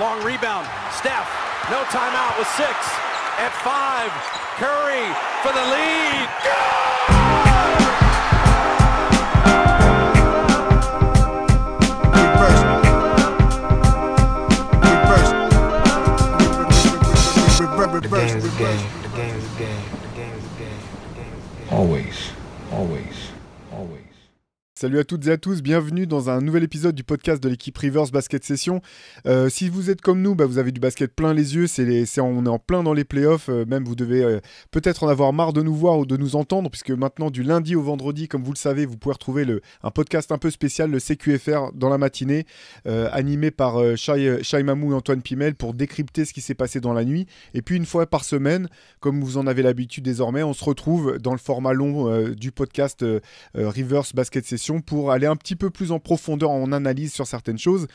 Long rebound. Steph, no timeout with 6. At 5, Curry for the lead. The game's a game. The game's a game. The game's a game. The game's a game. Always. Salut à toutes et à tous, bienvenue dans un nouvel épisode du podcast de l'équipe Rivers Basket Session. Si vous êtes comme nous, vous avez du basket plein les yeux, on est en plein dans les playoffs, même vous devez peut-être en avoir marre de nous voir ou de nous entendre, puisque maintenant du lundi au vendredi, comme vous le savez, vous pouvez retrouver un podcast un peu spécial, le CQFR dans la matinée, animé par Shai Mamou et Antoine Pimel pour décrypter ce qui s'est passé dans la nuit. Et puis une fois par semaine, comme vous en avez l'habitude désormais, on se retrouve dans le format long du podcast Rivers Basket Session pour aller un petit peu plus en profondeur en analyse sur certaines choses.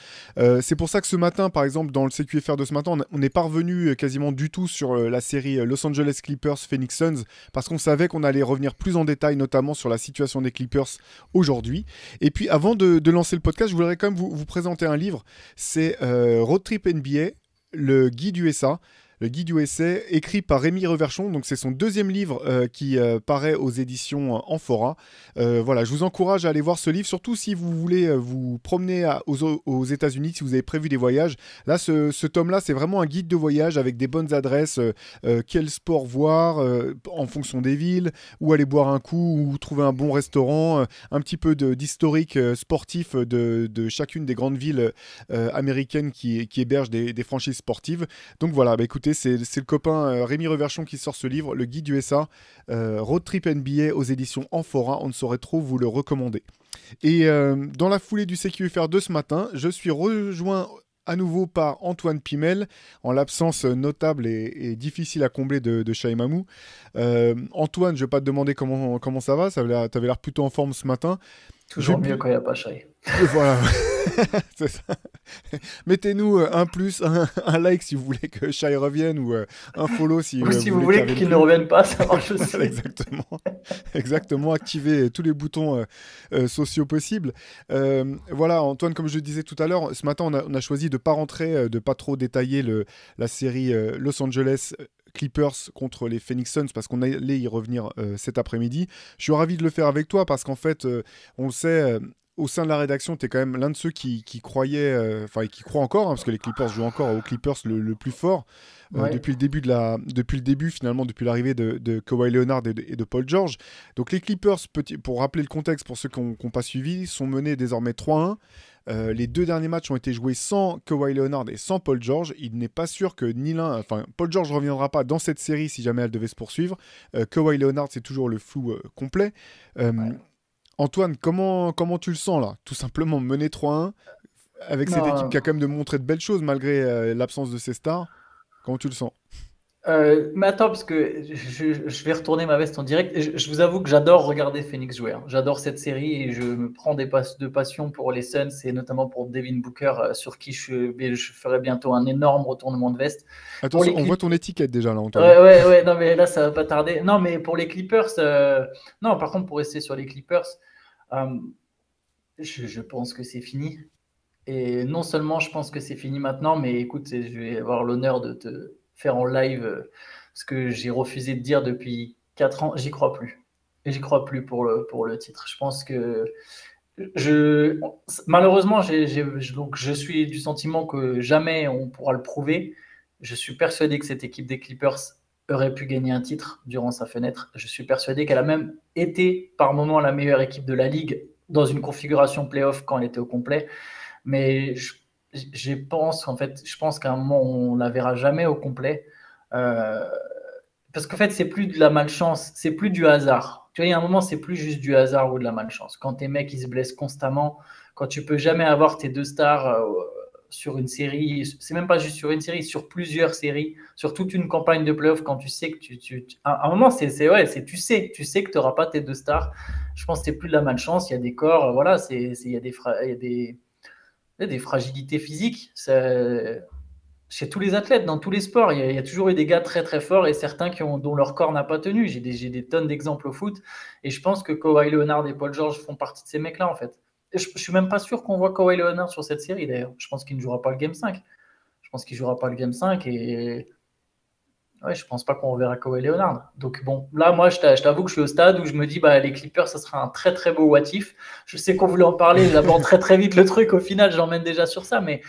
C'est pour ça que ce matin, par exemple, dans le CQFR de ce matin, on n'est pas revenu quasiment du tout sur la série Los Angeles Clippers Phoenix Suns, parce qu'on savait qu'on allait revenir plus en détail, notamment sur la situation des Clippers aujourd'hui. Et puis, avant de lancer le podcast, je voudrais quand même vous présenter un livre. C'est Road Trip NBA, le guide USA. Le guide USA, écrit par Rémi Reverchon, donc c'est son deuxième livre qui paraît aux éditions Amphora. Voilà, je vous encourage à aller voir ce livre, surtout si vous voulez vous promener aux États-Unis, si vous avez prévu des voyages. Là, ce tome-là, c'est vraiment un guide de voyage avec des bonnes adresses, quel sport voir en fonction des villes, où aller boire un coup, où trouver un bon restaurant, un petit peu d'historique sportif de chacune des grandes villes américaines qui hébergent des franchises sportives. Donc voilà, écoutez, c'est le copain Rémi Reverchon qui sort ce livre, le guide USA, Road Trip NBA aux éditions Amphora. On ne saurait trop vous le recommander. Et dans la foulée du CQFR de ce matin, je suis rejoint à nouveau par Antoine Pimel, en l'absence notable et difficile à combler de Shai Mamou. Antoine, je ne vais pas te demander comment ça va, tu avais l'air plutôt en forme ce matin. Toujours mieux quand il n'y a pas Shai. Voilà, c'est ça. Mettez-nous un plus, un like si vous voulez que Shai revienne, ou un follow si vous voulez qu'il ne revienne pas, ça marche aussi. Exactement, activez tous les boutons sociaux possibles. Voilà, Antoine, comme je le disais tout à l'heure, ce matin on a choisi de ne pas rentrer, de ne pas trop détailler la série Los Angeles Clippers contre les Phoenix Suns, parce qu'on allait y revenir cet après-midi. Je suis ravi de le faire avec toi, parce qu'en fait, on le sait, au sein de la rédaction, tu es quand même l'un de ceux qui croyaient, et qui croient encore, parce que les Clippers jouent encore aux Clippers le plus fort, Ouais. depuis le début, finalement, depuis l'arrivée de Kawhi Leonard et de Paul George. Donc les Clippers, pour rappeler le contexte pour ceux qui n'ont pas suivi, sont menés désormais 3-1. Les deux derniers matchs ont été joués sans Kawhi Leonard et sans Paul George. Il n'est pas sûr que Paul George ne reviendra pas dans cette série si jamais elle devait se poursuivre. Kawhi Leonard, c'est toujours le flou complet. Ouais. Antoine, comment tu le sens là? Tout simplement mener 3-1 avec cette équipe qui a quand même montré de belles choses malgré l'absence de ses stars. Comment tu le sens? Mais attends, parce que je vais retourner ma veste en direct. Je vous avoue que j'adore regarder Phoenix jouer. J'adore cette série et je me prends de passion pour les Suns, et notamment pour Devin Booker, sur qui je ferai bientôt un énorme retournement de veste. Attention, on voit ton étiquette déjà là, Antoine. Ouais, non, mais là, ça va pas tarder. Non, mais pour les Clippers, non, par contre, pour rester sur les Clippers, je pense que c'est fini. Et non seulement je pense que c'est fini maintenant, mais écoute, je vais avoir l'honneur de te faire en live ce que j'ai refusé de dire depuis 4 ans. J'y crois plus. Et j'y crois plus pour le titre. Je pense que malheureusement, donc je suis du sentiment que jamais on pourra le prouver. Je suis persuadé que cette équipe des Clippers aurait pu gagner un titre durant sa fenêtre. Je suis persuadé qu'elle a même été par moment la meilleure équipe de la ligue dans une configuration playoff quand elle était au complet. Mais je pense qu'à un moment, on ne la verra jamais au complet. Parce qu'en fait, c'est plus de la malchance, c'est plus du hasard. Tu vois, il y a un moment, c'est plus juste du hasard ou de la malchance. Quand tes mecs, ils se blessent constamment, quand tu peux jamais avoir tes deux stars sur une série, c'est même pas juste sur une série, sur plusieurs séries, sur toute une campagne de playoff, quand tu sais que à un moment, tu sais que tu n'auras pas tes deux stars. Je pense que c'est plus de la malchance, il y a des corps, voilà, il y a des fragilités physiques. Chez tous les athlètes, dans tous les sports, il y a toujours eu des gars très très forts et certains dont leur corps n'a pas tenu. J'ai des tonnes d'exemples au foot et je pense que Kawhi Leonard et Paul George font partie de ces mecs-là en fait. Et je suis même pas sûr qu'on voit Kawhi Leonard sur cette série d'ailleurs. Je pense qu'il ne jouera pas le Game 5. Je pense qu'il jouera pas le Game 5 et ouais, je pense pas qu'on reverra Kawhi Leonard. Donc bon, là, moi, je t'avoue que je suis au stade où je me dis, les Clippers, ça sera un très très beau what if. Je sais qu'on voulait en parler, j'aborde très très vite le truc. Au final, j'emmène déjà sur ça, mais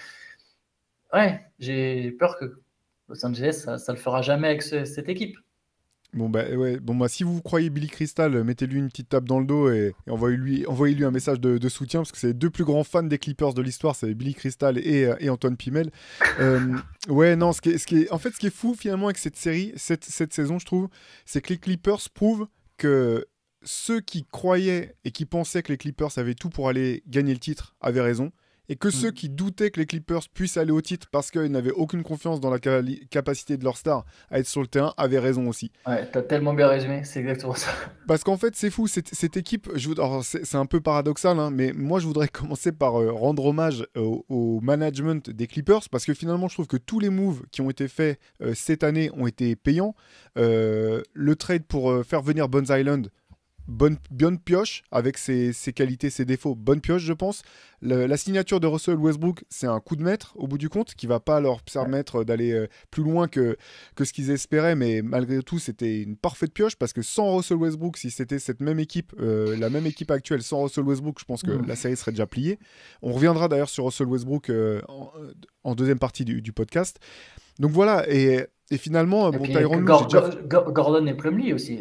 ouais, j'ai peur que Los Angeles, ça le fera jamais avec cette équipe. Bon bah si vous croyez Billy Crystal, mettez-lui une petite tape dans le dos et envoyez-lui un message de soutien parce que c'est les deux plus grands fans des Clippers de l'histoire, c'est Billy Crystal et Antoine Pimel. Ouais, non, ce qui est fou finalement avec cette série, cette saison, je trouve, c'est que les Clippers prouvent que ceux qui croyaient et qui pensaient que les Clippers avaient tout pour aller gagner le titre avaient raison. Et que ceux qui doutaient que les Clippers puissent aller au titre parce qu'ils n'avaient aucune confiance dans la capacité de leur star à être sur le terrain avaient raison aussi. Ouais, t'as tellement bien résumé, c'est exactement ça. Parce qu'en fait, c'est fou, cette équipe, c'est un peu paradoxal, hein, mais moi je voudrais commencer par rendre hommage au management des Clippers, parce que finalement je trouve que tous les moves qui ont été faits cette année ont été payants. Le trade pour faire venir Bones Island, bonne pioche, avec ses qualités, ses défauts, bonne pioche je pense. La signature de Russell Westbrook, c'est un coup de maître au bout du compte, qui va pas leur permettre d'aller plus loin que ce qu'ils espéraient, mais malgré tout c'était une parfaite pioche, parce que sans Russell Westbrook, si c'était cette même équipe, la même équipe actuelle sans Russell Westbrook, je pense que la série serait déjà pliée. On reviendra d'ailleurs sur Russell Westbrook en deuxième partie du podcast. Donc voilà, et finalement, Tyronn Lue, Gordon et Plumlee aussi.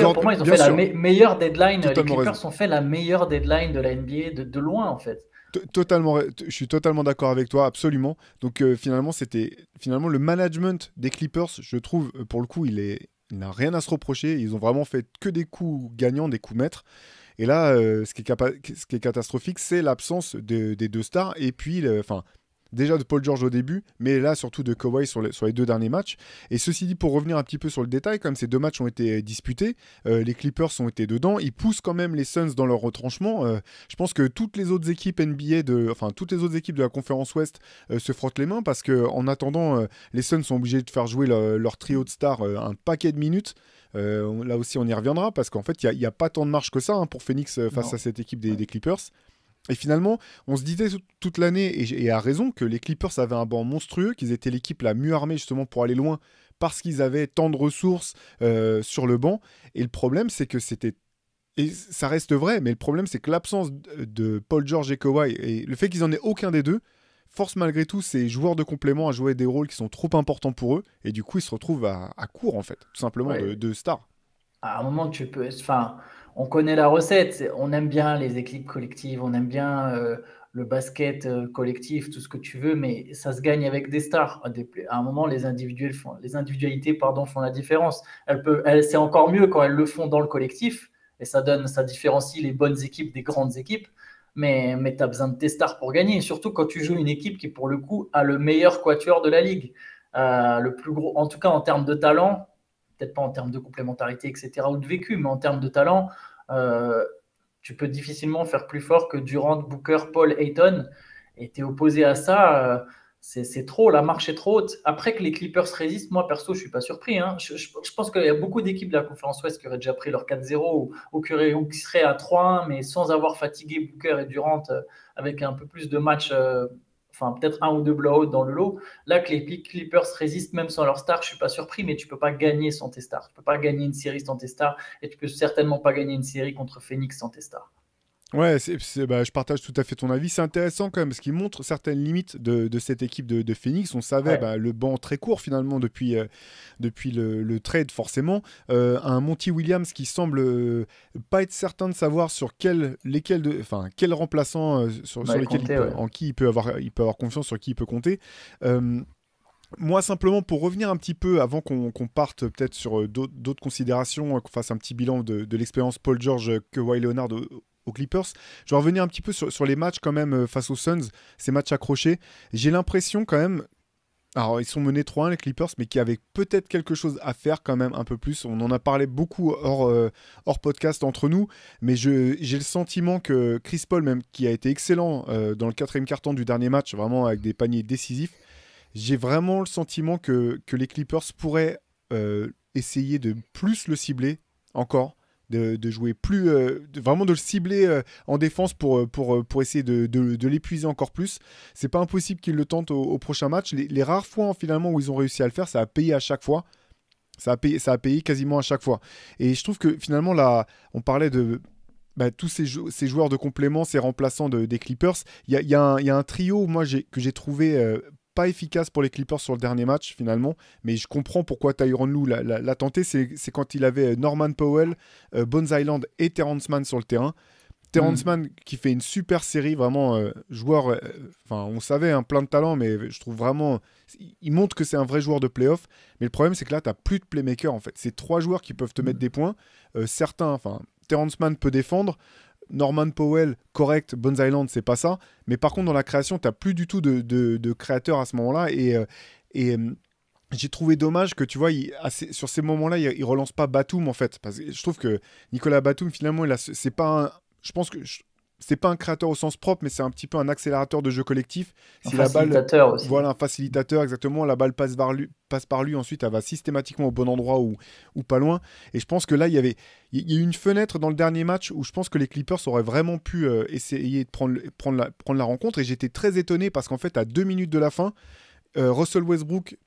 Pour moi, ils ont fait la meilleure deadline. Les Clippers ont fait la meilleure deadline de la NBA de loin, en fait. Je suis totalement d'accord avec toi, absolument. Donc finalement, le management des Clippers, je trouve, pour le coup, il n'a rien à se reprocher. Ils ont vraiment fait que des coups gagnants, des coups maîtres. Et là, ce qui est catastrophique, c'est l'absence des deux stars. Et puis, déjà de Paul George au début, mais là surtout de Kawhi sur les deux derniers matchs. Et ceci dit, pour revenir un petit peu sur le détail, comme ces deux matchs ont été disputés, les Clippers ont été dedans, ils poussent quand même les Suns dans leur retranchement. Je pense que toutes les autres équipes NBA, toutes les autres équipes de la conférence Ouest se frottent les mains, parce qu'en attendant, les Suns sont obligés de faire jouer leur trio de stars un paquet de minutes. Là aussi on y reviendra, parce qu'en fait il n'y a pas tant de marge que ça pour Phoenix face à cette équipe des Clippers. Et finalement, on se disait toute l'année, et à raison, que les Clippers avaient un banc monstrueux, qu'ils étaient l'équipe la mieux armée justement pour aller loin, parce qu'ils avaient tant de ressources sur le banc. Et le problème, c'est que c'était... Et ça reste vrai, mais le problème, c'est que l'absence de Paul George et Kawhi, et le fait qu'ils n'en aient aucun des deux, force malgré tout ces joueurs de complément à jouer des rôles qui sont trop importants pour eux, et du coup, ils se retrouvent à court, en fait, tout simplement, de stars. À un moment, tu peux... on connaît la recette, on aime bien les équipes collectives, on aime bien le basket collectif, tout ce que tu veux, mais ça se gagne avec des stars. À un moment, les individualités font la différence. C'est encore mieux quand elles le font dans le collectif, et ça différencie les bonnes équipes des grandes équipes, mais tu as besoin de tes stars pour gagner, surtout quand tu joues une équipe qui, pour le coup, a le meilleur quatuor de la ligue. Le plus gros, en tout cas en termes de talent, peut-être pas en termes de complémentarité, etc., ou de vécu, mais en termes de talent, tu peux difficilement faire plus fort que Durant, Booker, Paul, Ayton. Et tu es opposé à ça, c'est trop, la marche est trop haute. Après que les Clippers résistent, moi perso, je ne suis pas surpris. Hein. Je pense qu'il y a beaucoup d'équipes de la conférence Ouest qui auraient déjà pris leur 4-0 ou qui seraient à 3-1, mais sans avoir fatigué Booker et Durant, avec un peu plus de matchs. Peut-être un ou deux blowouts dans le lot. Là, que les Clippers résistent même sans leur star, je ne suis pas surpris, mais tu ne peux pas gagner sans tes stars. Tu ne peux pas gagner une série sans tes stars, et tu ne peux certainement pas gagner une série contre Phoenix sans tes stars. Ouais, je partage tout à fait ton avis. C'est intéressant quand même, parce qu'il montre certaines limites de cette équipe de Phoenix. On savait le banc très court finalement depuis le trade forcément. Un Monty Williams qui semble pas être certain de savoir sur quel remplaçant sur lesquels en qui il peut avoir confiance, sur qui il peut compter. Moi, simplement, pour revenir un petit peu, avant qu'on parte peut-être sur d'autres considérations, qu'on fasse un petit bilan de l'expérience Paul George, Kawhi Leonard aux Clippers, je vais revenir un petit peu sur les matchs quand même face aux Suns, ces matchs accrochés. J'ai l'impression quand même, alors ils sont menés 3-1 les Clippers, mais qu'il y avait peut-être quelque chose à faire quand même un peu plus. On en a parlé beaucoup hors podcast entre nous, mais j'ai le sentiment que Chris Paul, même qui a été excellent dans le 4e quart-temps du dernier match, vraiment avec des paniers décisifs, j'ai vraiment le sentiment que les Clippers pourraient essayer de plus le cibler encore, de jouer plus, vraiment de le cibler en défense pour essayer de l'épuiser encore plus. C'est pas impossible qu'ils le tentent au prochain match. Les rares fois finalement où ils ont réussi à le faire, ça a payé à chaque fois. Ça a payé quasiment à chaque fois. Et je trouve que finalement, là, on parlait de tous ces joueurs de complément, ces remplaçants des Clippers. Il y a un trio, moi, que j'ai trouvé pas efficace pour les Clippers sur le dernier match, finalement. Mais je comprends pourquoi Tyronn Lue l'a tenté. C'est quand il avait Norman Powell, Bones Hyland et Terrence Mann sur le terrain. Terrence Mann qui fait une super série, vraiment joueur, on savait, plein de talent, mais je trouve vraiment, il montre que c'est un vrai joueur de playoff. Mais le problème, c'est que là, tu n'as plus de playmaker, en fait. C'est 3 joueurs qui peuvent te mettre des points. Terrence Mann peut défendre. Norman Powell, correct. Bones Hyland, c'est pas ça. Mais par contre, dans la création, tu n'as plus du tout de créateur à ce moment-là. Et j'ai trouvé dommage que, tu vois, sur ces moments-là, il relance pas Batum, en fait. Parce que je trouve que Nicolas Batum, finalement, c'est pas je pense que c'est pas un créateur au sens propre, mais c'est un petit peu un accélérateur de jeu collectif. Si un facilitateur aussi. Voilà, un facilitateur, exactement. La balle passe par lui, ensuite elle va systématiquement au bon endroit ou pas loin. Et je pense que là, il y a eu une fenêtre dans le dernier match où je pense que les Clippers auraient vraiment pu essayer de prendre la rencontre. Et j'étais très étonné parce qu'en fait, à 2 minutes de la fin, Russell Westbrook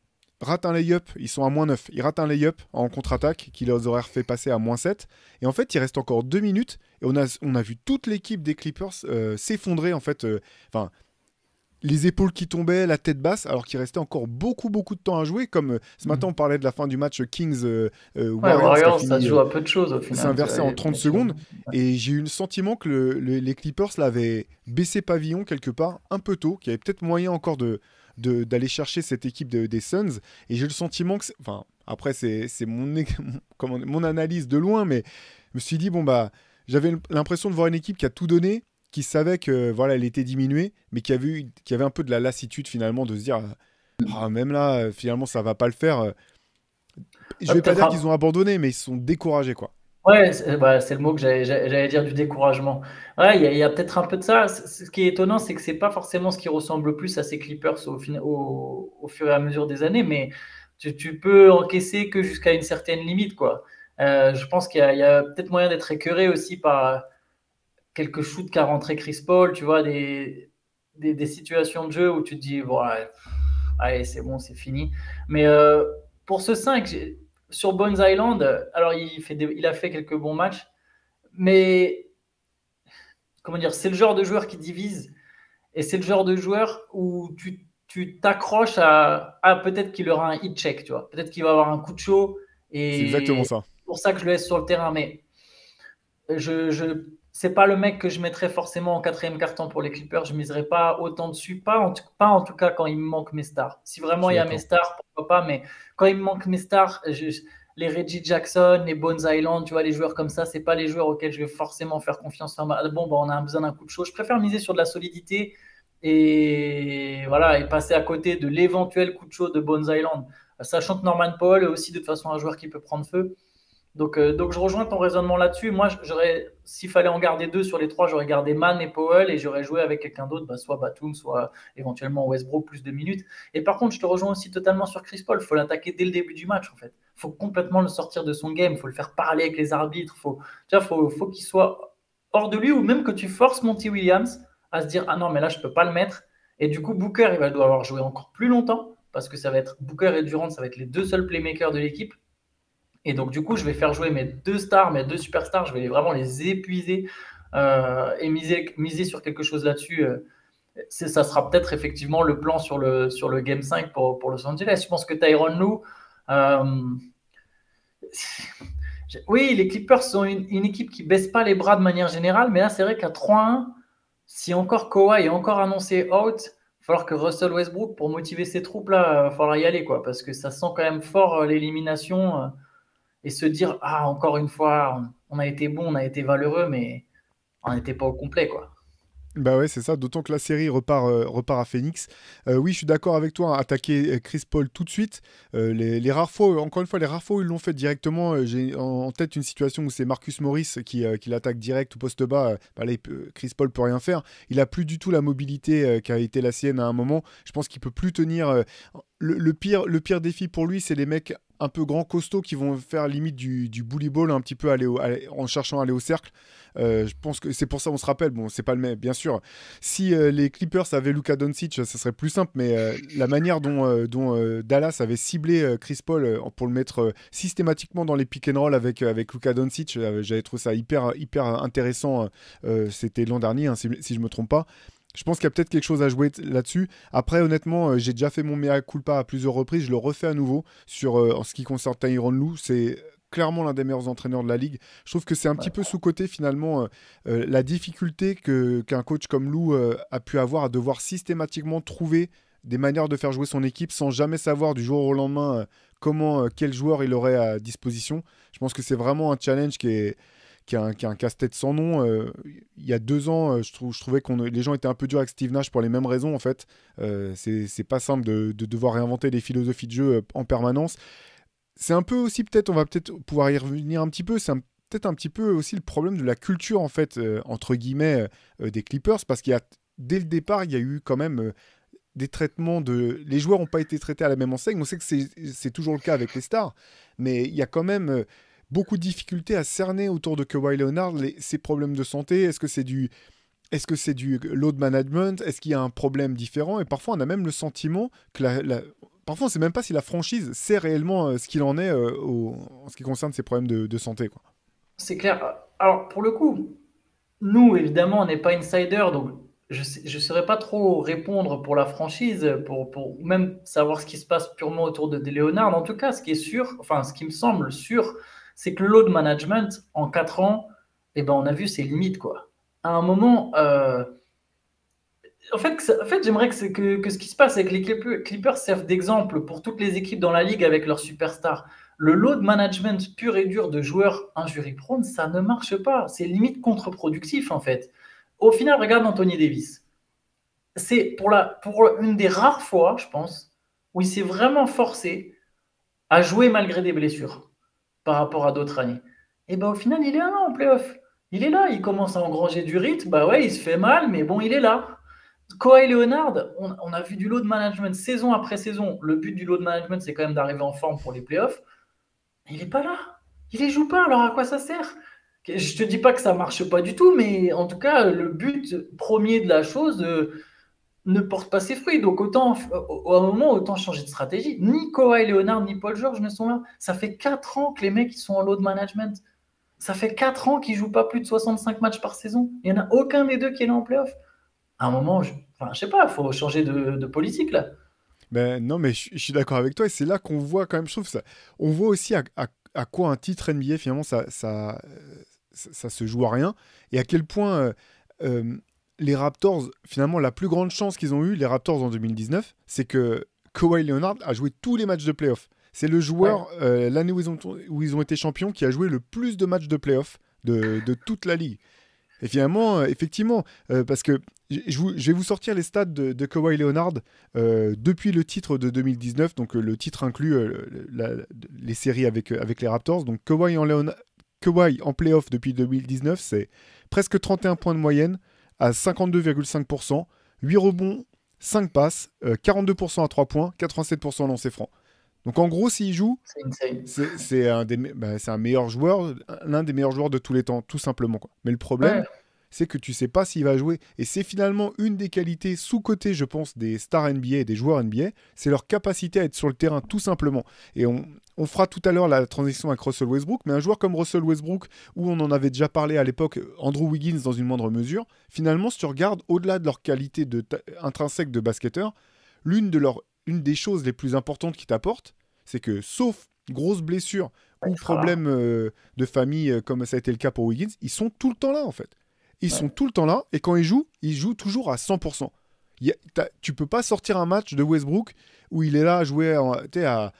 rate un lay-up, ils sont à -9. Ils ratent un lay-up en contre-attaque qui les aurait fait passer à -7. Et en fait, il reste encore 2 minutes et on a vu toute l'équipe des Clippers s'effondrer en fait. Les épaules qui tombaient, la tête basse, alors qu'il restait encore beaucoup de temps à jouer. Comme ce matin, on parlait de la fin du match Kings Warriors, ça se joue à peu de choses au final. C'est inversé en 30 secondes. Ouais. Et j'ai eu le sentiment que les Clippers l'avaient baissé pavillon quelque part un peu tôt, qu'il y avait peut-être moyen encore d'aller chercher cette équipe des Suns. Et j'ai le sentiment que... Après, c'est mon analyse de loin, mais je me suis dit, j'avais l'impression de voir une équipe qui a tout donné, qui savait que elle était diminuée, mais qui avait un peu de la lassitude finalement de se dire même là, finalement, ça va pas le faire. Je vais pas dire qu'ils ont abandonné, mais ils sont découragés, quoi. Ouais, c'est le mot que j'allais dire, du découragement. Ouais, il y a peut-être un peu de ça. Ce qui est étonnant, c'est que c'est pas forcément ce qui ressemble le plus à ces Clippers au fur et à mesure des années, mais tu peux encaisser que jusqu'à une certaine limite, quoi. Je pense qu'il y a peut-être moyen d'être écœuré aussi par quelques shoots qu'a rentré Chris Paul, tu vois, des situations de jeu où tu te dis, allez, c'est bon, c'est fini. Mais pour ce 5, sur Bones Hyland, alors il a fait quelques bons matchs, mais comment dire, c'est le genre de joueur qui divise et c'est le genre de joueur où tu t'accroches à peut-être qu'il aura un hit check, tu vois, peut-être qu'il va avoir un coup de chaud et c'est exactement ça. C'est pour ça que je le laisse sur le terrain, mais c'est pas le mec que je mettrais forcément en 4e quart-temps pour les Clippers. Je miserais pas autant dessus, pas en tout cas quand il me manque mes stars. Si vraiment il y a mes stars, pourquoi pas, mais quand il me manque mes stars, les Reggie Jackson, les Bones Hyland, tu vois, les joueurs comme ça, c'est pas les joueurs auxquels je vais forcément faire confiance. On a besoin d'un coup de chaud. Je préfère miser sur de la solidité et passer à côté de l'éventuel coup de chaud de Bones Hyland, sachant que Norman Powell est aussi de toute façon un joueur qui peut prendre feu. Donc je rejoins ton raisonnement là-dessus. Moi, s'il fallait en garder 2 sur les 3, j'aurais gardé Mann et Powell et j'aurais joué avec quelqu'un d'autre, soit Batum, soit éventuellement Westbrook, plus de minutes. Et par contre, je te rejoins aussi totalement sur Chris Paul. Il faut l'attaquer dès le début du match, en fait. Il faut complètement le sortir de son game. Il faut le faire parler avec les arbitres. Faut qu'il soit hors de lui, ou même que tu forces Monty Williams à se dire « Ah non, mais là, je ne peux pas le mettre ». Et du coup, Booker, il va devoir jouer encore plus longtemps parce que ça va être Booker et Durant, ça va être les 2 seuls playmakers de l'équipe. Et donc, du coup, je vais faire jouer mes 2 stars, mes 2 superstars. Je vais vraiment les épuiser et miser sur quelque chose là-dessus. Ça sera peut-être effectivement le plan sur le Game 5 pour Los Angeles. Je pense que Tyronn Lue... oui, les Clippers sont une équipe qui ne baisse pas les bras de manière générale. Mais là, c'est vrai qu'à 3-1, si encore Kawhi est encore annoncé out, il va falloir que Russell Westbrook, pour motiver ses troupes, là, il va falloir y aller, quoi. Parce que ça sent quand même fort l'élimination... et se dire, encore une fois, on a été bon, on a été valeureux, mais on n'était pas au complet, quoi. Bah ouais, c'est ça, d'autant que la série repart à Phoenix. Oui, je suis d'accord avec toi, attaquer Chris Paul tout de suite. Les rares fois, encore une fois, les rares fois où ils l'ont fait directement, j'ai en tête une situation où c'est Marcus Morris qui l'attaque direct au poste bas. Chris Paul peut rien faire. Il a plus du tout la mobilité qui a été la sienne à un moment. Je pense qu'il peut plus tenir. Le pire défi pour lui, c'est les mecs un peu grands, costauds, qui vont faire limite du bully ball, un petit peu en cherchant à aller au cercle. Je pense que c'est pour ça on se rappelle, bon, c'est pas le même, bien sûr. Si les Clippers avaient Luka Doncic, ça serait plus simple, mais la manière dont Dallas avait ciblé Chris Paul pour le mettre systématiquement dans les pick and roll avec Luka Doncic, j'avais trouvé ça hyper intéressant. C'était l'an dernier, hein, si je me trompe pas. Je pense qu'il y a peut-être quelque chose à jouer là-dessus. Après, honnêtement, j'ai déjà fait mon mea culpa à plusieurs reprises. Je le refais à nouveau en ce qui concerne Tyronn Lue. C'est clairement l'un des meilleurs entraîneurs de la ligue. Je trouve que c'est un petit peu sous-coté finalement la difficulté qu'un coach comme Lue a pu avoir à devoir systématiquement trouver des manières de faire jouer son équipe sans jamais savoir du jour au lendemain quel joueur il aurait à disposition. Je pense que c'est vraiment un challenge qui a un casse-tête sans nom. Il y a 2 ans, je trouvais que les gens étaient un peu durs avec Steve Nash pour les mêmes raisons, en fait. C'est pas simple de devoir réinventer des philosophies de jeu en permanence. C'est un peu aussi, on va peut-être pouvoir y revenir un petit peu, peut-être un petit peu aussi le problème de la culture, en fait, entre guillemets, des Clippers, parce dès le départ, il y a eu quand même des traitements les joueurs n'ont pas été traités à la même enseigne. On sait que c'est toujours le cas avec les stars, mais il y a quand même beaucoup de difficultés à cerner autour de Kawhi Leonard ces problèmes de santé. Est-ce que c'est du load management? Est-ce qu'il y a un problème différent? Et parfois, on a même le sentiment que parfois, on ne sait même pas si la franchise sait réellement ce qu'il en est en ce qui concerne ces problèmes de santé, quoi. C'est clair. Alors, pour le coup, nous, évidemment, on n'est pas insider, donc je ne saurais pas trop répondre pour la franchise, pour même savoir ce qui se passe purement autour de Leonard. En tout cas, ce qui est sûr, enfin, ce qui me semble sûr, c'est que le load management, en 4 ans, on a vu ses limites, quoi. À un moment, en fait, j'aimerais que ce qui se passe, c'est que les Clippers servent d'exemple pour toutes les équipes dans la ligue avec leurs superstars. Le load management pur et dur de joueurs injury-prone, ça ne marche pas. C'est limite contre-productif, en fait. Au final, regarde Anthony Davis. C'est pour une des rares fois, je pense, où il s'est vraiment forcé à jouer malgré des blessures par rapport à d'autres années. Et au final, il est là en playoff. Il est là, il commence à engranger du rythme. Ouais, il se fait mal, mais bon, il est là. Kawhi Leonard, on a vu du load management saison après saison. Le but du load management, c'est quand même d'arriver en forme pour les playoffs. Il n'est pas là. Il les joue pas, alors à quoi ça sert? Je te dis pas que ça marche pas du tout, mais en tout cas, le but premier de la chose ne porte pas ses fruits. Donc autant, à un moment, autant changer de stratégie. Ni Kawhi Leonard, ni Paul George ne sont là. Ça fait 4 ans que les mecs ils sont en load management. Ça fait 4 ans qu'ils jouent pas plus de 65 matchs par saison. Il n'y en a aucun des deux qui est là en playoff. À un moment, je sais pas, il faut changer de politique là. Ben, non, mais je suis d'accord avec toi, et c'est là qu'on voit quand même, je trouve ça. On voit aussi à quoi un titre NBA, finalement, ça se joue à rien, et à quel point les Raptors, finalement, la plus grande chance qu'ils ont eue, les Raptors en 2019, c'est que Kawhi Leonard a joué tous les matchs de playoff. C'est le joueur, l'année où ils ont été champions, qui a joué le plus de matchs de playoff de toute la ligue. Et finalement, effectivement, parce que je vais vous sortir les stats de Kawhi Leonard depuis le titre de 2019. Donc le titre inclut les séries avec les Raptors. Donc Kawhi en playoff depuis 2019, c'est presque 31 points de moyenne à 52,5%, 8 rebonds, 5 passes, 42% à 3 points, 87% lancé franc. Donc en gros, s'il joue, c'est un meilleur joueur, l'un des meilleurs joueurs de tous les temps, tout simplement, quoi. Mais le problème, c'est que tu sais pas s'il va jouer. Et c'est finalement une des qualités sous-cotées, je pense, des stars NBA et des joueurs NBA, c'est leur capacité à être sur le terrain, tout simplement. Et on fera tout à l'heure la transition avec Russell Westbrook, mais un joueur comme Russell Westbrook, où on en avait déjà parlé à l'époque, Andrew Wiggins dans une moindre mesure, finalement, si tu regardes au-delà de leur qualité intrinsèque de basketteur, une des choses les plus importantes qu'ils t'apportent, c'est que, sauf grosse blessure ou problème de famille, comme ça a été le cas pour Wiggins, ils sont tout le temps là, en fait. Ils sont tout le temps là, et quand ils jouent toujours à 100%. Tu peux pas sortir un match de Westbrook où il est là à jouer à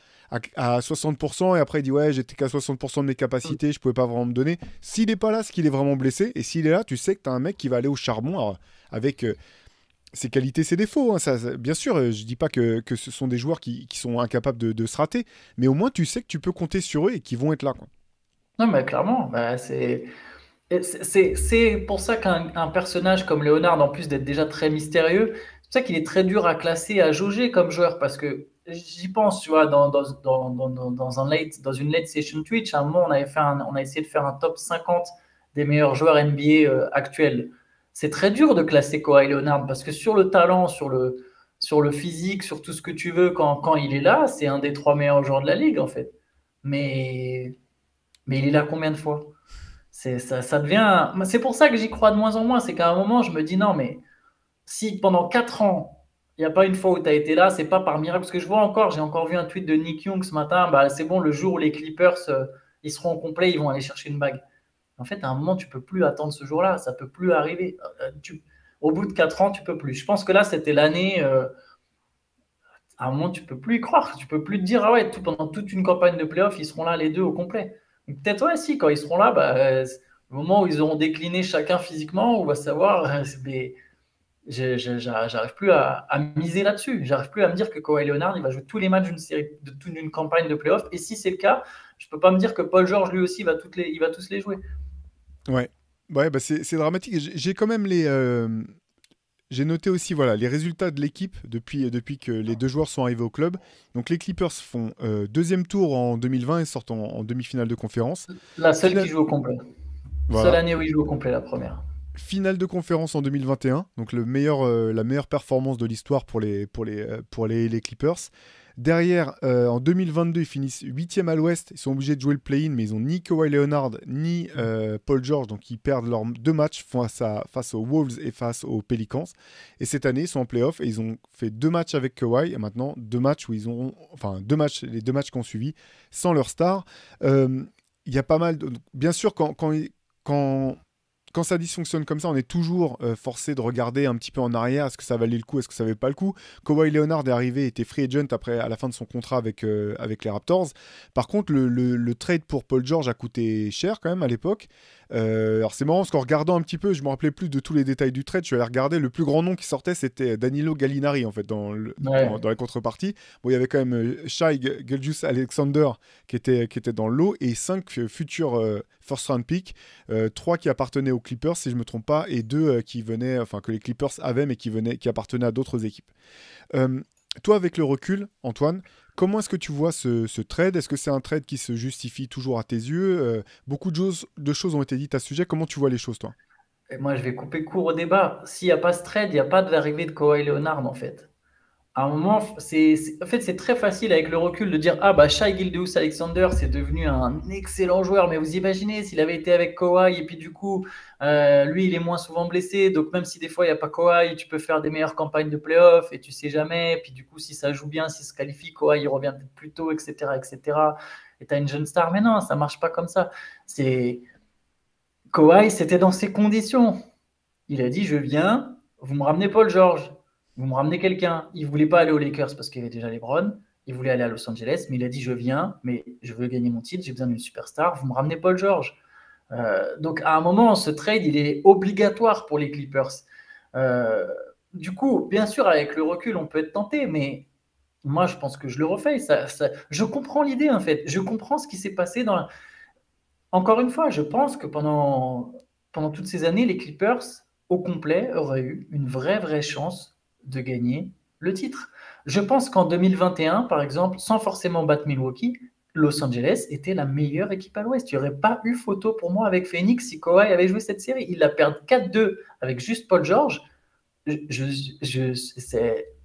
60%, et après il dit « Ouais, j'étais qu'à 60% de mes capacités, je pouvais pas vraiment me donner ». S'il est pas là, c'est qu'il est vraiment blessé, et s'il est là, tu sais que tu as un mec qui va aller au charbon, alors, avec ses qualités, ses défauts. Hein, bien sûr, je dis pas que ce sont des joueurs qui sont incapables de se rater, mais au moins tu sais que tu peux compter sur eux et qu'ils vont être là, quoi. Non, mais clairement, c'est pour ça qu'un personnage comme Leonard, en plus d'être déjà très mystérieux, c'est pour ça qu'il est très dur à classer, à jauger comme joueur, parce que j'y pense, tu vois, dans une late session Twitch, à un moment, on a essayé de faire un top 50 des meilleurs joueurs NBA actuels. C'est très dur de classer Kawhi Leonard parce que sur le talent, sur le physique, sur tout ce que tu veux, quand il est là, c'est un des 3 meilleurs joueurs de la ligue, en fait. Mais il est là combien de fois? Ça devient. C'est pour ça que j'y crois de moins en moins. C'est qu'à un moment, je me dis non, mais si pendant 4 ans, il n'y a pas une fois où tu as été là, c'est pas par miracle. Parce que j'ai encore vu un tweet de Nick Young ce matin. Bah, c'est bon, le jour où les Clippers ils seront au complet, ils vont aller chercher une bague. En fait, à un moment, tu peux plus attendre ce jour-là. Ça peut plus arriver. Au bout de 4 ans, tu peux plus. Je pense que là, c'était l'année. À un moment, tu peux plus y croire. Tu peux plus te dire, ah ouais, pendant toute une campagne de playoff, ils seront là les deux au complet. Peut-être, ouais, si, quand ils seront là, le moment où ils auront décliné chacun physiquement, on va savoir. Mais j'arrive plus à miser là-dessus. J'arrive plus à me dire que Kawhi Leonard, il va jouer tous les matchs d'une campagne de playoff. Et si c'est le cas, je peux pas me dire que Paul George, lui aussi, il va tous les jouer. Ouais, c'est dramatique. J'ai quand même j'ai noté aussi les résultats de l'équipe depuis que les deux joueurs sont arrivés au club. Donc les Clippers font deuxième tour en 2020 et sortent en demi-finale de conférence. La seule qui joue au complet. Voilà. Seule année où il joue au complet, la première. Finale de conférence en 2021, donc la meilleure performance de l'histoire pour les Clippers. Derrière, en 2022, ils finissent 8e à l'Ouest. Ils sont obligés de jouer le play-in, mais ils n'ont ni Kawhi Leonard ni Paul George, donc ils perdent leurs 2 matchs face aux Wolves et face aux Pelicans. Et cette année, ils sont en play-off et ils ont fait 2 matchs avec Kawhi et maintenant 2 matchs où les 2 matchs qui ont suivi sans leur star. Il y a pas mal bien sûr, quand ça dysfonctionne comme ça, on est toujours forcé de regarder un petit peu en arrière. Est-ce que ça valait le coup? Est-ce que ça valait pas le coup? Kawhi Leonard est arrivé, était free agent à la fin de son contrat avec les Raptors. Par contre, le trade pour Paul George a coûté cher quand même à l'époque. Alors c'est marrant parce qu'en regardant un petit peu, je me rappelais plus de tous les détails du trade. Je suis allé regarder. Le plus grand nom qui sortait, c'était Danilo Gallinari en fait dans la contrepartie. Bon, il y avait quand même Shai Gilgeous-Alexander qui était dans l'eau et 5 futurs first round picks, 3 qui appartenaient aux Clippers si je me trompe pas et 2 que les Clippers avaient mais qui appartenaient à d'autres équipes. Toi, avec le recul, Antoine, comment est-ce que tu vois ce trade? Est-ce que c'est un trade qui se justifie toujours à tes yeux? Beaucoup de choses ont été dites à ce sujet. Comment tu vois les choses, toi? Et moi, je vais couper court au débat. S'il n'y a pas ce trade, il n'y a pas d'arrivée de Kawhi Leonard, en fait. À un moment, en fait, c'est très facile avec le recul de dire ah bah Shai Gilgeous-Alexander c'est devenu un excellent joueur, mais vous imaginez s'il avait été avec Kawhi et puis du coup lui il est moins souvent blessé, donc même si des fois il n'y a pas Kawhi, tu peux faire des meilleures campagnes de playoff et tu sais jamais, puis du coup si ça joue bien, s'il se qualifie, Kawhi il revient peut-être plus tôt, etc. Et tu as une jeune star, mais non, ça marche pas comme ça. Kawhi, c'était dans ces conditions. Il a dit je viens, vous me ramenez Paul George. Vous me ramenez quelqu'un. Il ne voulait pas aller aux Lakers parce qu'il y avait déjà LeBron. Il voulait aller à Los Angeles, mais il a dit je viens, mais je veux gagner mon titre, j'ai besoin d'une superstar. Vous me ramenez Paul George. Donc à un moment, ce trade, il est obligatoire pour les Clippers. Du coup, bien sûr, avec le recul, on peut être tenté, mais moi, je pense que je le refais. Je comprends l'idée, en fait. Je comprends ce qui s'est passé dans. Encore une fois, je pense que pendant toutes ces années, les Clippers, au complet, auraient eu une vraie chance de gagner le titre. Je pense qu'en 2021, par exemple, sans forcément battre Milwaukee, Los Angeles était la meilleure équipe à l'Ouest. Il n'y aurait pas eu photo pour moi avec Phoenix si Kawhi avait joué cette série. Il la perd 4-2 avec juste Paul George.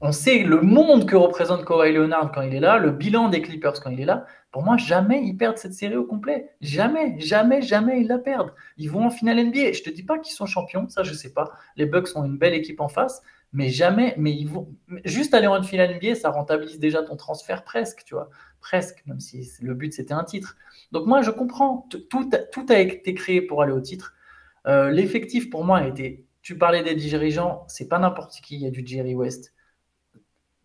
On sait le monde que représente Kawhi Leonard quand il est là, le bilan des Clippers quand il est là. Pour moi, jamais ils perdent cette série au complet. Jamais ils la perdent. Ils vont en finale NBA. Je te dis pas qu'ils sont champions, ça je sais pas. Les Bucks ont une belle équipe en face, mais ils vont juste aller en finale NBA, ça rentabilise déjà ton transfert presque, tu vois, presque, même si le but c'était un titre. Donc moi je comprends, tout a été créé pour aller au titre. L'effectif pour moi a été. Tu parlais des dirigeants, c'est pas n'importe qui. Il y a du Jerry West,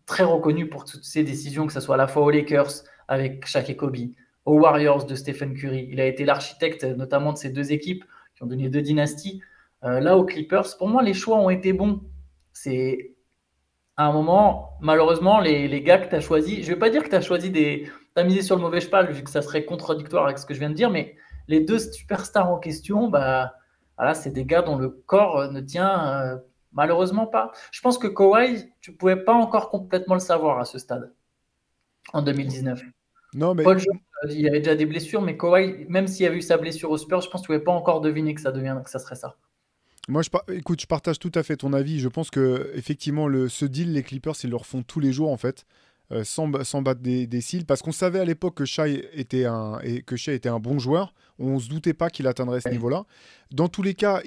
très reconnu pour toutes ses décisions, que ce soit à la fois aux Lakers avec Shaq et Kobe, aux Warriors de Stephen Curry. Il a été l'architecte notamment de ces 2 équipes qui ont donné 2 dynasties. Là, aux Clippers, pour moi, les choix ont été bons. C'est à un moment, malheureusement, les gars que tu as choisis, je ne vais pas dire que tu as choisi tu as misé sur le mauvais cheval, vu que ça serait contradictoire avec ce que je viens de dire, mais les 2 superstars en question, voilà, c'est des gars dont le corps ne tient malheureusement pas. Je pense que Kawhi, tu ne pouvais pas encore complètement le savoir à ce stade. en 2019. Non, mais Paul George, il y avait déjà des blessures, mais Kawhi, même s'il y avait eu sa blessure au Spurs, je pense que tu ne pouvais pas encore deviner que ça serait ça. moi, écoute, je partage tout à fait ton avis. Je pense que effectivement, ce deal, les Clippers, ils le refont tous les jours en fait, sans battre des cils, parce qu'on savait à l'époque que Shai était un bon joueur. On se doutait pas qu'il atteindrait ce Ouais. niveau-là. Dans tous les cas,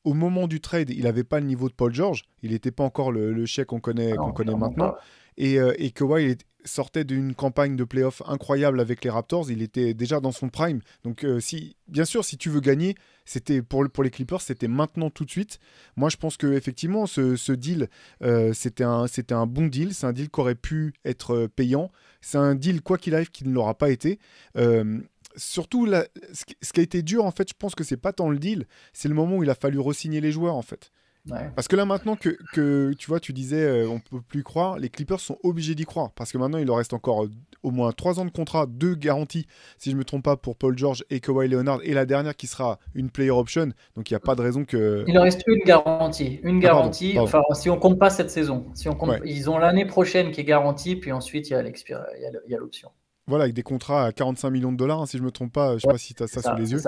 au moment du trade, il n'avait pas le niveau de Paul George. Il n'était pas encore le Shai qu'on connaît, Non, qu'on connaît clairement maintenant. pas. Et Kawhi sortait d'une campagne de playoff incroyable avec les Raptors. Il était déjà dans son prime. Donc, bien sûr, si tu veux gagner, c'était pour les Clippers, c'était maintenant tout de suite. Moi, je pense que effectivement, ce deal, c'était un bon deal. C'est un deal qui aurait pu être payant. C'est un deal, quoi qu'il arrive, qui ne l'aura pas été. Surtout, ce qui a été dur, en fait, je pense que c'est pas tant le deal, c'est le moment où il a fallu re-signer les joueurs, en fait. Ouais. Parce que là, maintenant que tu vois, tu disais, on peut plus y croire, les Clippers sont obligés d'y croire. Parce que maintenant, il leur reste encore au moins 3 ans de contrat, 2 garanties, si je me trompe pas, pour Paul George et Kawhi Leonard. Et la dernière qui sera une player option. Donc, il n'y a pas de raison que. Il en reste une garantie. Une Ah, garantie, pardon. enfin, si on compte pas cette saison. Si on compte, Ouais. Ils ont l'année prochaine qui est garantie, puis ensuite, il y a il y a l'option. Voilà, avec des contrats à 45 millions de dollars, hein, si je me trompe pas. Je sais pas si tu as ça sous les yeux.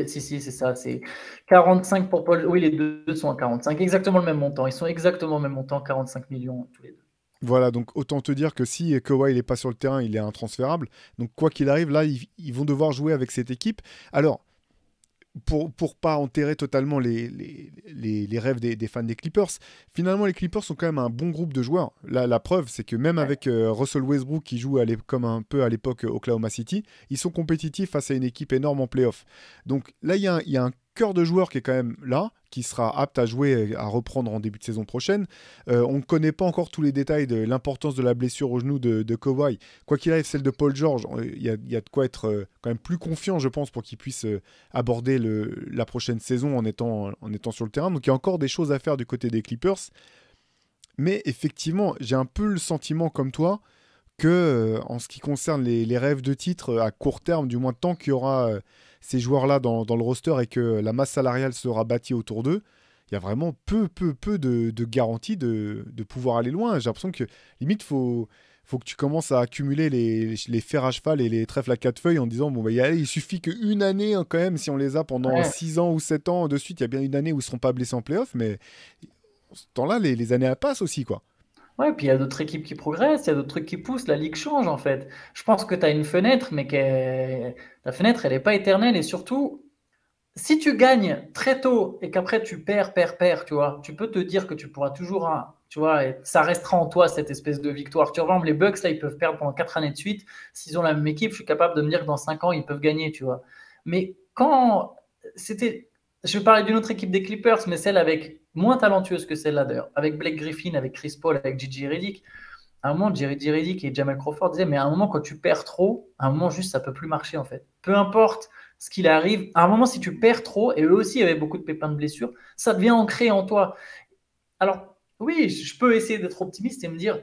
Si, c'est ça. C'est 45 pour Paul. Oui, les deux sont à 45. Exactement le même montant. Ils sont exactement le même montant, 45 millions tous les deux. Voilà, donc autant te dire que si Kawhi n'est pas sur le terrain, il est intransférable. Donc quoi qu'il arrive, là, ils vont devoir jouer avec cette équipe. Alors, pour pas enterrer totalement les rêves des fans des Clippers, finalement, les Clippers sont quand même un bon groupe de joueurs. La preuve, c'est que même avec Russell Westbrook, qui joue comme un peu à l'époque Oklahoma City, ils sont compétitifs face à une équipe énorme en playoff. Donc là, il y a un cœur de joueur qui est quand même là, qui sera apte à jouer, à reprendre en début de saison prochaine. On ne connaît pas encore tous les détails de l'importance de la blessure au genou de Kawhi. Quoi qu'il arrive, celle de Paul George, il y a de quoi être quand même plus confiant, je pense, pour qu'il puisse aborder la prochaine saison en étant sur le terrain. Donc il y a encore des choses à faire du côté des Clippers. Mais effectivement, j'ai un peu le sentiment comme toi que en ce qui concerne les rêves de titre à court terme, du moins tant qu'il y aura ces joueurs-là dans le roster et que la masse salariale sera bâtie autour d'eux, il y a vraiment peu de garanties de pouvoir aller loin. J'ai l'impression que limite, faut que tu commences à accumuler les fers à cheval et les trèfles à 4 feuilles en disant bon, bah, il suffit qu'une année, hein, quand même, si on les a pendant 6 ans ou 7 ans de suite, il y a bien une année où ils ne seront pas blessés en playoff, mais ce temps-là, les années passent aussi, quoi. Ouais, puis il y a d'autres équipes qui progressent, il y a d'autres trucs qui poussent, la ligue change en fait. Je pense que tu as une fenêtre, mais ta fenêtre, elle n'est pas éternelle. Et surtout, si tu gagnes très tôt et qu'après tu perds, tu vois, tu peux te dire que tu pourras toujours, tu vois, et ça restera en toi cette espèce de victoire. Tu vois, les Bucks, là, ils peuvent perdre pendant 4 années de suite. S'ils ont la même équipe, je suis capable de me dire que dans 5 ans, ils peuvent gagner, tu vois. Mais quand c'était. Je vais parler d'une autre équipe des Clippers, mais celle avec moins talentueuse que celle-là d'ailleurs, avec Blake Griffin, avec Chris Paul, avec J.J. Redick. À un moment, J.J. Redick et Jamal Crawford disaient, mais à un moment, quand tu perds trop, à un moment, juste, ça peut plus marcher en fait. Peu importe ce qu'il arrive, à un moment, si tu perds trop, et eux aussi, il y avait beaucoup de pépins de blessures, ça devient ancré en toi. Alors, oui, je peux essayer d'être optimiste et me dire,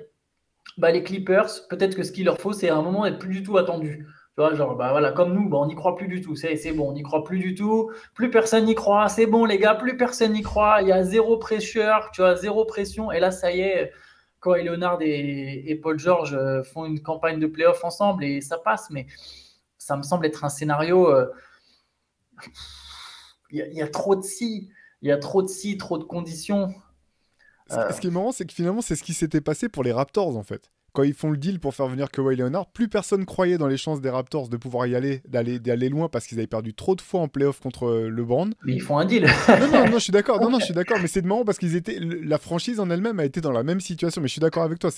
bah, les Clippers, peut-être que ce qu'il leur faut, c'est à un moment être plus du tout attendu. Tu vois, genre, bah voilà, comme nous, bah, on n'y croit plus du tout. C'est bon, on n'y croit plus du tout. Plus personne n'y croit. C'est bon, les gars, plus personne n'y croit. Il y a zéro pressure, tu vois, zéro pression. Et là, ça y est, Kawhi Leonard et Paul George font une campagne de playoff ensemble et ça passe. Mais ça me semble être un scénario. Il y a trop de si. Il y a trop de si, trop de conditions. Ce qui est marrant, c'est que finalement, c'est ce qui s'était passé pour les Raptors, en fait. Quand ils font le deal pour faire venir Kawhi Leonard, plus personne croyait dans les chances des Raptors de pouvoir y aller, d'aller loin parce qu'ils avaient perdu trop de fois en playoff contre LeBron. Mais ils font un deal. Non, je suis d'accord. Non, je suis d'accord. Mais c'est marrant parce la franchise en elle-même a été dans la même situation. Mais je suis d'accord avec toi.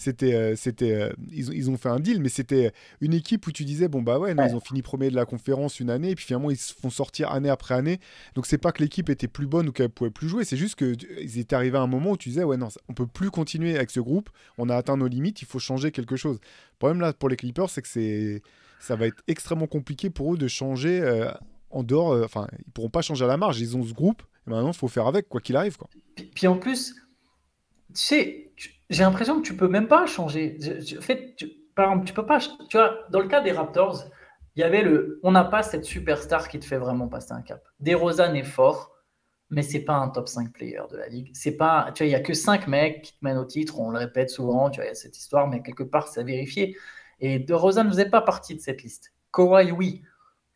Ils ont fait un deal, mais c'était une équipe où tu disais bon bah ouais, non, ils ont fini premier de la conférence une année et puis finalement ils se font sortir année après année. Donc c'est pas que l'équipe était plus bonne ou qu'elle pouvait plus jouer. C'est juste que ils étaient arrivés à un moment où tu disais ouais non, on peut plus continuer avec ce groupe. On a atteint nos limites. Il faut changer quelque chose. Le problème là pour les Clippers, c'est que ça va être extrêmement compliqué pour eux de changer en dehors. Enfin, ils pourront pas changer à la marge. Ils ont ce groupe. Et maintenant, il faut faire avec, quoi qu'il arrive, quoi. Puis en plus, tu sais, j'ai l'impression que tu peux même pas changer. En fait, par exemple, tu peux pas. Tu vois, dans le cas des Raptors, il y avait on n'a pas cette superstar qui te fait vraiment passer un cap. DeRozan est fort, mais c'est pas un top 5 player de la ligue. C'est pas, tu vois, il y a que 5 mecs qui te mènent au titre. On le répète souvent. Tu vois, il y a cette histoire, mais quelque part, c'est à vérifier. Et DeRozan ne faisait pas partie de cette liste. Kawhi, oui.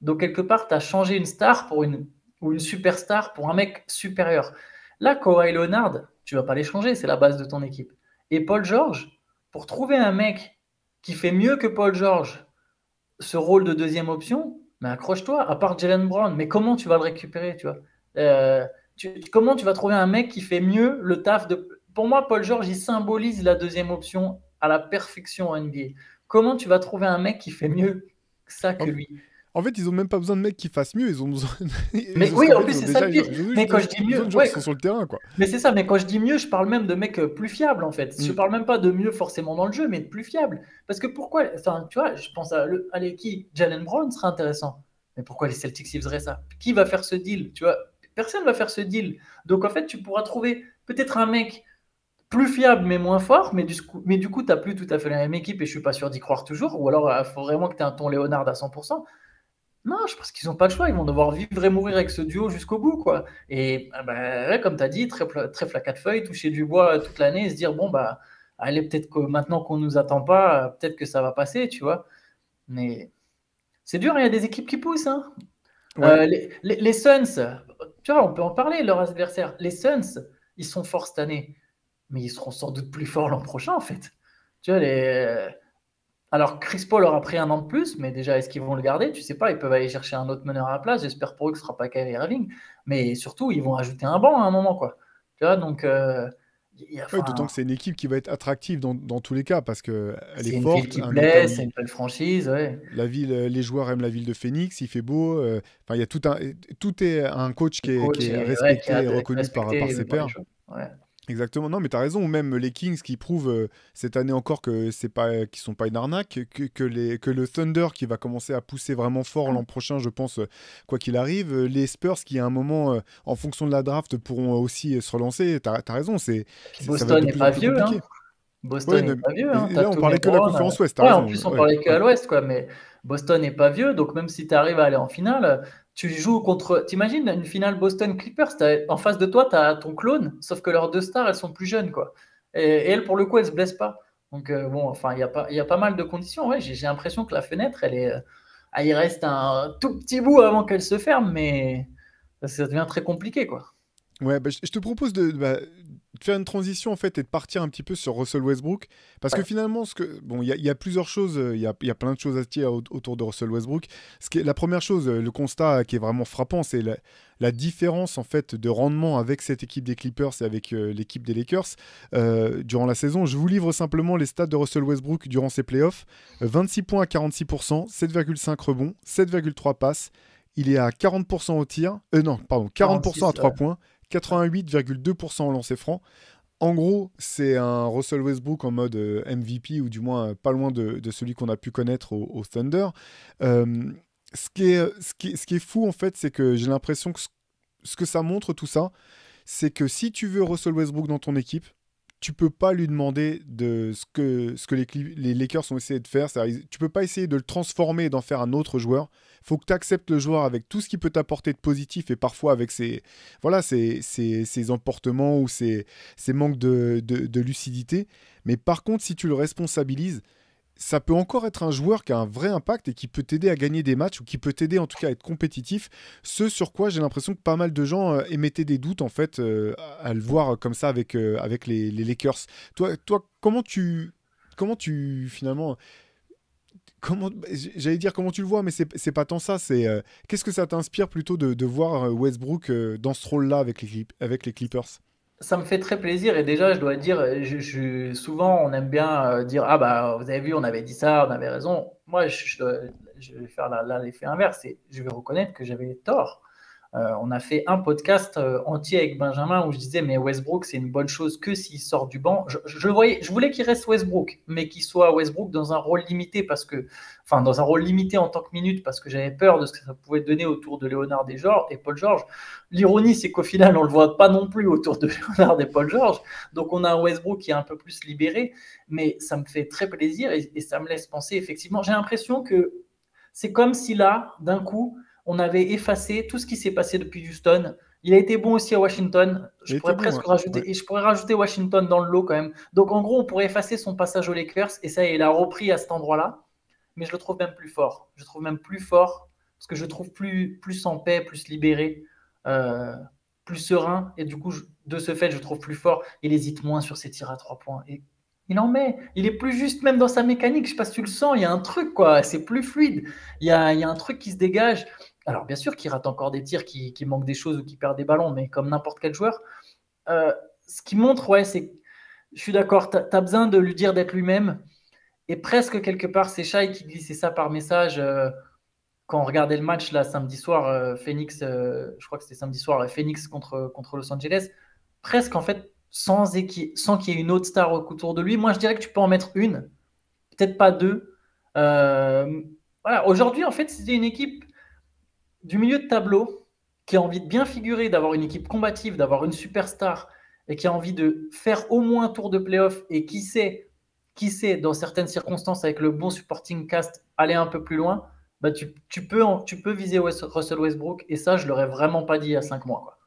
Donc, quelque part, tu as changé une star ou une superstar pour un mec supérieur. Là, Kawhi Leonard, tu ne vas pas l'échanger, c'est la base de ton équipe. Et Paul George, pour trouver un mec qui fait mieux que Paul George ce rôle de deuxième option, mais accroche-toi, à part Jaylen Brown. Mais comment tu vas le récupérer, tu vois comment tu vas trouver un mec qui fait mieux le taf de... Pour moi, Paul George, il symbolise la deuxième option à la perfection en NBA. Comment tu vas trouver un mec qui fait mieux ça que lui? En fait, ils ont même pas besoin de mecs qui fassent mieux, ils ont besoin. Mais oui, en plus, c'est ça le pire. Mais quand je dis mieux, ils sont sur le terrain, quoi. Mais c'est ça. Mais quand je dis mieux, je parle même de mecs plus fiables, en fait. Je parle même pas de mieux forcément dans le jeu, mais de plus fiables. Parce que pourquoi? Enfin, tu vois, je pense à allez, qui? Jaylen Brown serait intéressant. Mais pourquoi les Celtics ils feraient ça? Qui va faire ce deal? Tu vois, personne va faire ce deal. Donc en fait, tu pourras trouver peut-être un mec plus fiable mais moins fort, mais du coup, tu n'as plus tout à fait la même équipe et je suis pas sûr d'y croire toujours. Ou alors, il faut vraiment que tu aies un ton Leonard à 100%. Non, je pense qu'ils n'ont pas le choix. Ils vont devoir vivre et mourir avec ce duo jusqu'au bout, quoi. Et ouais, comme tu as dit, très flacat de feuille, toucher du bois toute l'année et se dire, bon, bah, allez, peut-être que maintenant qu'on ne nous attend pas, peut-être que ça va passer, tu vois. Mais c'est dur, il y a des équipes qui poussent. Hein. Ouais. Les Suns, tu vois, on peut en parler, leurs adversaires. Les Suns, ils sont forts cette année, mais ils seront sans doute plus forts l'an prochain, en fait. Tu vois, alors, Chris Paul aura pris un an de plus, mais déjà, est-ce qu'ils vont le garder? Tu sais pas, ils peuvent aller chercher un autre meneur à la place. J'espère pour eux que ce ne sera pas Kyrie Irving. Mais surtout, ils vont ajouter un banc à un moment, quoi. Tu vois, donc... D'autant que c'est une équipe qui va être attractive dans tous les cas, parce qu'elle est forte. C'est une ville qui plaît, c'est une belle franchise, ouais. La ville, les joueurs aiment la ville de Phoenix, il fait beau. Enfin, il y a tout est un coach qui est respecté et reconnu par ses pairs. Ouais. Exactement. Non, mais tu as raison. Ou même les Kings qui prouvent cette année encore que qu'ils sont pas une arnaque, que le Thunder qui va commencer à pousser vraiment fort l'an prochain, je pense, quoi qu'il arrive. Les Spurs qui à un moment, en fonction de la draft, pourront aussi se relancer. Tu as raison. Boston n'est pas vieux. Hein. Boston n'est pas vieux. Hein. Là, on parlait que de la conférence Ouest. En plus, on parlait que à l'Ouest, quoi. Mais Boston n'est pas vieux. Donc, même si tu arrives à aller en finale, tu joues contre. T'imagines une finale Boston-Clippers, en face de toi, tu as ton clone, sauf que leurs deux stars, elles sont plus jeunes, quoi. Et elles, pour le coup, elles se blessent pas. Donc, bon, enfin, il y a pas mal de conditions. Ouais, j'ai l'impression que la fenêtre, il reste un tout petit bout avant qu'elle se ferme, mais ça devient très compliqué, quoi. Ouais, je te propose de faire une transition en fait et de partir un petit peu sur Russell Westbrook parce que finalement il y a plusieurs choses, il y a plein de choses à dire autour de Russell Westbrook. La première chose, le constat qui est vraiment frappant, c'est la différence en fait de rendement avec cette équipe des Clippers et avec l'équipe des Lakers durant la saison. Je vous livre simplement les stats de Russell Westbrook durant ses playoffs. 26 points à 46%, 7,5 rebonds, 7,3 passes. Il est à 40% au tir, 40% à 3 points. 88,2% au lancer franc. En gros, c'est un Russell Westbrook en mode MVP, ou du moins pas loin de celui qu'on a pu connaître au Thunder. Ce qui est fou, en fait, c'est que j'ai l'impression que ce que ça montre, tout ça, c'est que si tu veux Russell Westbrook dans ton équipe, tu peux pas lui demander de ce que les Lakers ont essayé de faire. Tu peux pas essayer de le transformer et d'en faire un autre joueur. Il faut que tu acceptes le joueur avec tout ce qu'il peut t'apporter de positif et parfois avec ses emportements ou ses manques de lucidité. Mais par contre, si tu le responsabilises, ça peut encore être un joueur qui a un vrai impact et qui peut t'aider à gagner des matchs ou qui peut t'aider en tout cas à être compétitif. Ce sur quoi j'ai l'impression que pas mal de gens émettaient des doutes en fait à le voir comme ça avec les Lakers. Toi, comment tu finalement... J'allais dire comment tu le vois, mais c'est pas tant ça. Qu'est-ce que ça t'inspire plutôt de voir Westbrook dans ce rôle-là avec les Clippers? Ça me fait très plaisir et déjà, je dois dire, souvent, on aime bien dire « Ah bah, vous avez vu, on avait dit ça, on avait raison. » Moi, je vais faire l'effet inverse et je vais reconnaître que j'avais tort. On a fait un podcast entier avec Benjamin où je disais mais Westbrook c'est une bonne chose que s'il sort du banc. Je voulais qu'il reste Westbrook, mais qu'il soit Westbrook dans un rôle limité dans un rôle limité en tant que minute parce que j'avais peur de ce que ça pouvait donner autour de Leonard et Paul George. L'ironie c'est qu'au final on le voit pas non plus autour de Leonard et Paul George. Donc on a un Westbrook qui est un peu plus libéré, mais ça me fait très plaisir et ça me laisse penser effectivement. J'ai l'impression que c'est comme si là d'un coup on avait effacé tout ce qui s'est passé depuis Houston. Il a été bon aussi à Washington. Je pourrais rajouter Washington dans le lot quand même. Donc en gros, on pourrait effacer son passage aux Lakers et ça, il a repris à cet endroit-là. mais je le trouve même plus fort. Je trouve même plus fort parce que je le trouve plus en paix, plus libéré, plus serein. Et du coup, de ce fait, je le trouve plus fort. Il hésite moins sur ses tirs à 3 points. Et il en met. Il est plus juste même dans sa mécanique. Je ne sais pas si tu le sens. Il y a un truc, quoi. C'est plus fluide. Il y a un truc qui se dégage. Alors, bien sûr qu'il rate encore des tirs, qui manque des choses ou qui perd des ballons, mais comme n'importe quel joueur. Ce qui montre, c'est. Je suis d'accord, tu as besoin de lui dire d'être lui-même. Et presque quelque part, c'est Shai qui glissait ça par message quand on regardait le match là, samedi soir, Phoenix, je crois que c'était samedi soir, Phoenix contre Los Angeles. Presque en fait, sans qu'il y ait une autre star autour de lui. Moi, je dirais que tu peux en mettre une, peut-être pas deux. Voilà. Aujourd'hui, en fait, c'était une équipe du milieu de tableau qui a envie de bien figurer, d'avoir une équipe combative, d'avoir une superstar et qui a envie de faire au moins un tour de playoff et qui sait, dans certaines circonstances, avec le bon supporting cast, aller un peu plus loin, bah tu peux viser Russell Westbrook. Et ça, je ne l'aurais vraiment pas dit il y a 5 mois. Quoi.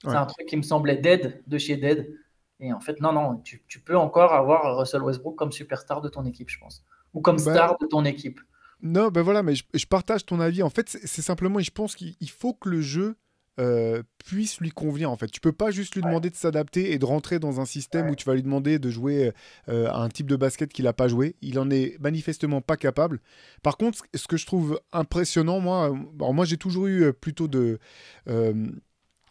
Ouais. C'est un truc qui me semblait dead de chez dead. Et en fait, non, tu peux encore avoir Russell Westbrook comme superstar de ton équipe, je pense. Ou comme star de ton équipe. Non, ben voilà, mais je partage ton avis. En fait, c'est simplement, je pense qu'il faut que le jeu puisse lui convenir. En fait, tu peux pas juste lui demander de s'adapter et de rentrer dans un système où tu vas lui demander de jouer à un type de basket qu'il a pas joué. Il en est manifestement pas capable. Par contre, ce que je trouve impressionnant, moi j'ai toujours eu plutôt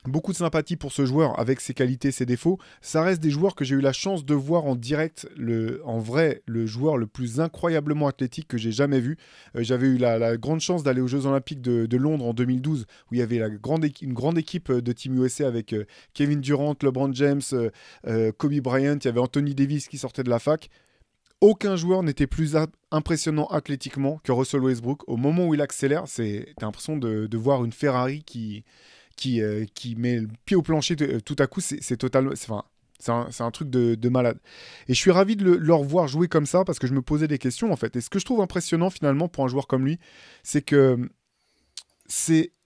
beaucoup de sympathie pour ce joueur avec ses qualités, ses défauts. Ça reste des joueurs que j'ai eu la chance de voir en direct, en vrai, le joueur le plus incroyablement athlétique que j'ai jamais vu. J'avais eu la grande chance d'aller aux Jeux Olympiques de Londres en 2012, où il y avait une grande équipe de Team USA avec Kevin Durant, LeBron James, Kobe Bryant, il y avait Anthony Davis qui sortait de la fac. Aucun joueur n'était plus impressionnant athlétiquement que Russell Westbrook. Au moment où il accélère, t'as l'impression de voir une Ferrari qui met le pied au plancher tout à coup, c'est totalement... C'est un truc de malade. Et je suis ravi de le revoir jouer comme ça parce que je me posais des questions en fait. Et ce que je trouve impressionnant finalement pour un joueur comme lui, c'est que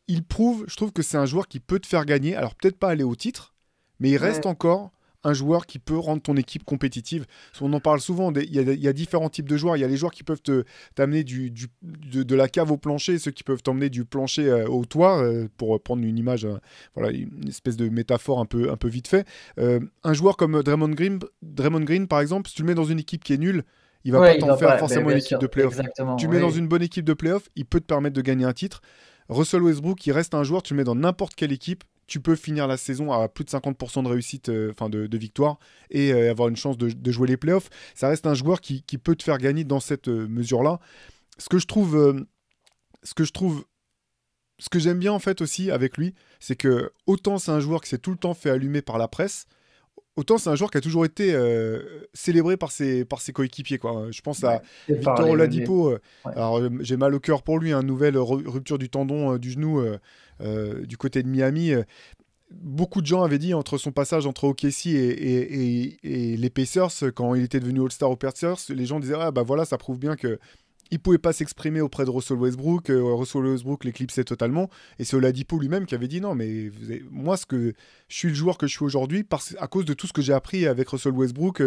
il prouve, je trouve que c'est un joueur qui peut te faire gagner. Alors peut-être pas aller au titre, mais il reste encore un joueur qui peut rendre ton équipe compétitive. On en parle souvent, il y a différents types de joueurs. Il y a les joueurs qui peuvent t'amener de la cave au plancher, ceux qui peuvent t'emmener du plancher au toit, pour prendre une image, voilà, une espèce de métaphore un peu vite fait. Un joueur comme Draymond Green, par exemple, si tu le mets dans une équipe qui est nulle, il va pas t'en faire forcément une équipe de playoff. Tu le mets dans une bonne équipe de playoff, il peut te permettre de gagner un titre. Russell Westbrook, il reste un joueur, tu le mets dans n'importe quelle équipe, tu peux finir la saison à plus de 50% de réussite, de victoire, et avoir une chance de jouer les playoffs. Ça reste un joueur qui peut te faire gagner dans cette mesure-là. Ce que j'aime bien en fait aussi avec lui, c'est que autant c'est un joueur qui s'est tout le temps fait allumer par la presse, autant c'est un joueur qui a toujours été célébré par ses coéquipiers, quoi. Je pense à Victor Oladipo. Alors j'ai mal au cœur pour lui, nouvelle rupture du tendon du genou du côté de Miami. Beaucoup de gens avaient dit entre son passage entre OKC et les Pacers, quand il était devenu All-Star aux Pacers, les gens disaient voilà, ça prouve bien que il pouvait pas s'exprimer auprès de Russell Westbrook. Russell Westbrook l'éclipsait totalement. Et c'est Oladipo lui-même qui avait dit non, mais moi, je suis le joueur que je suis aujourd'hui à cause de tout ce que j'ai appris avec Russell Westbrook,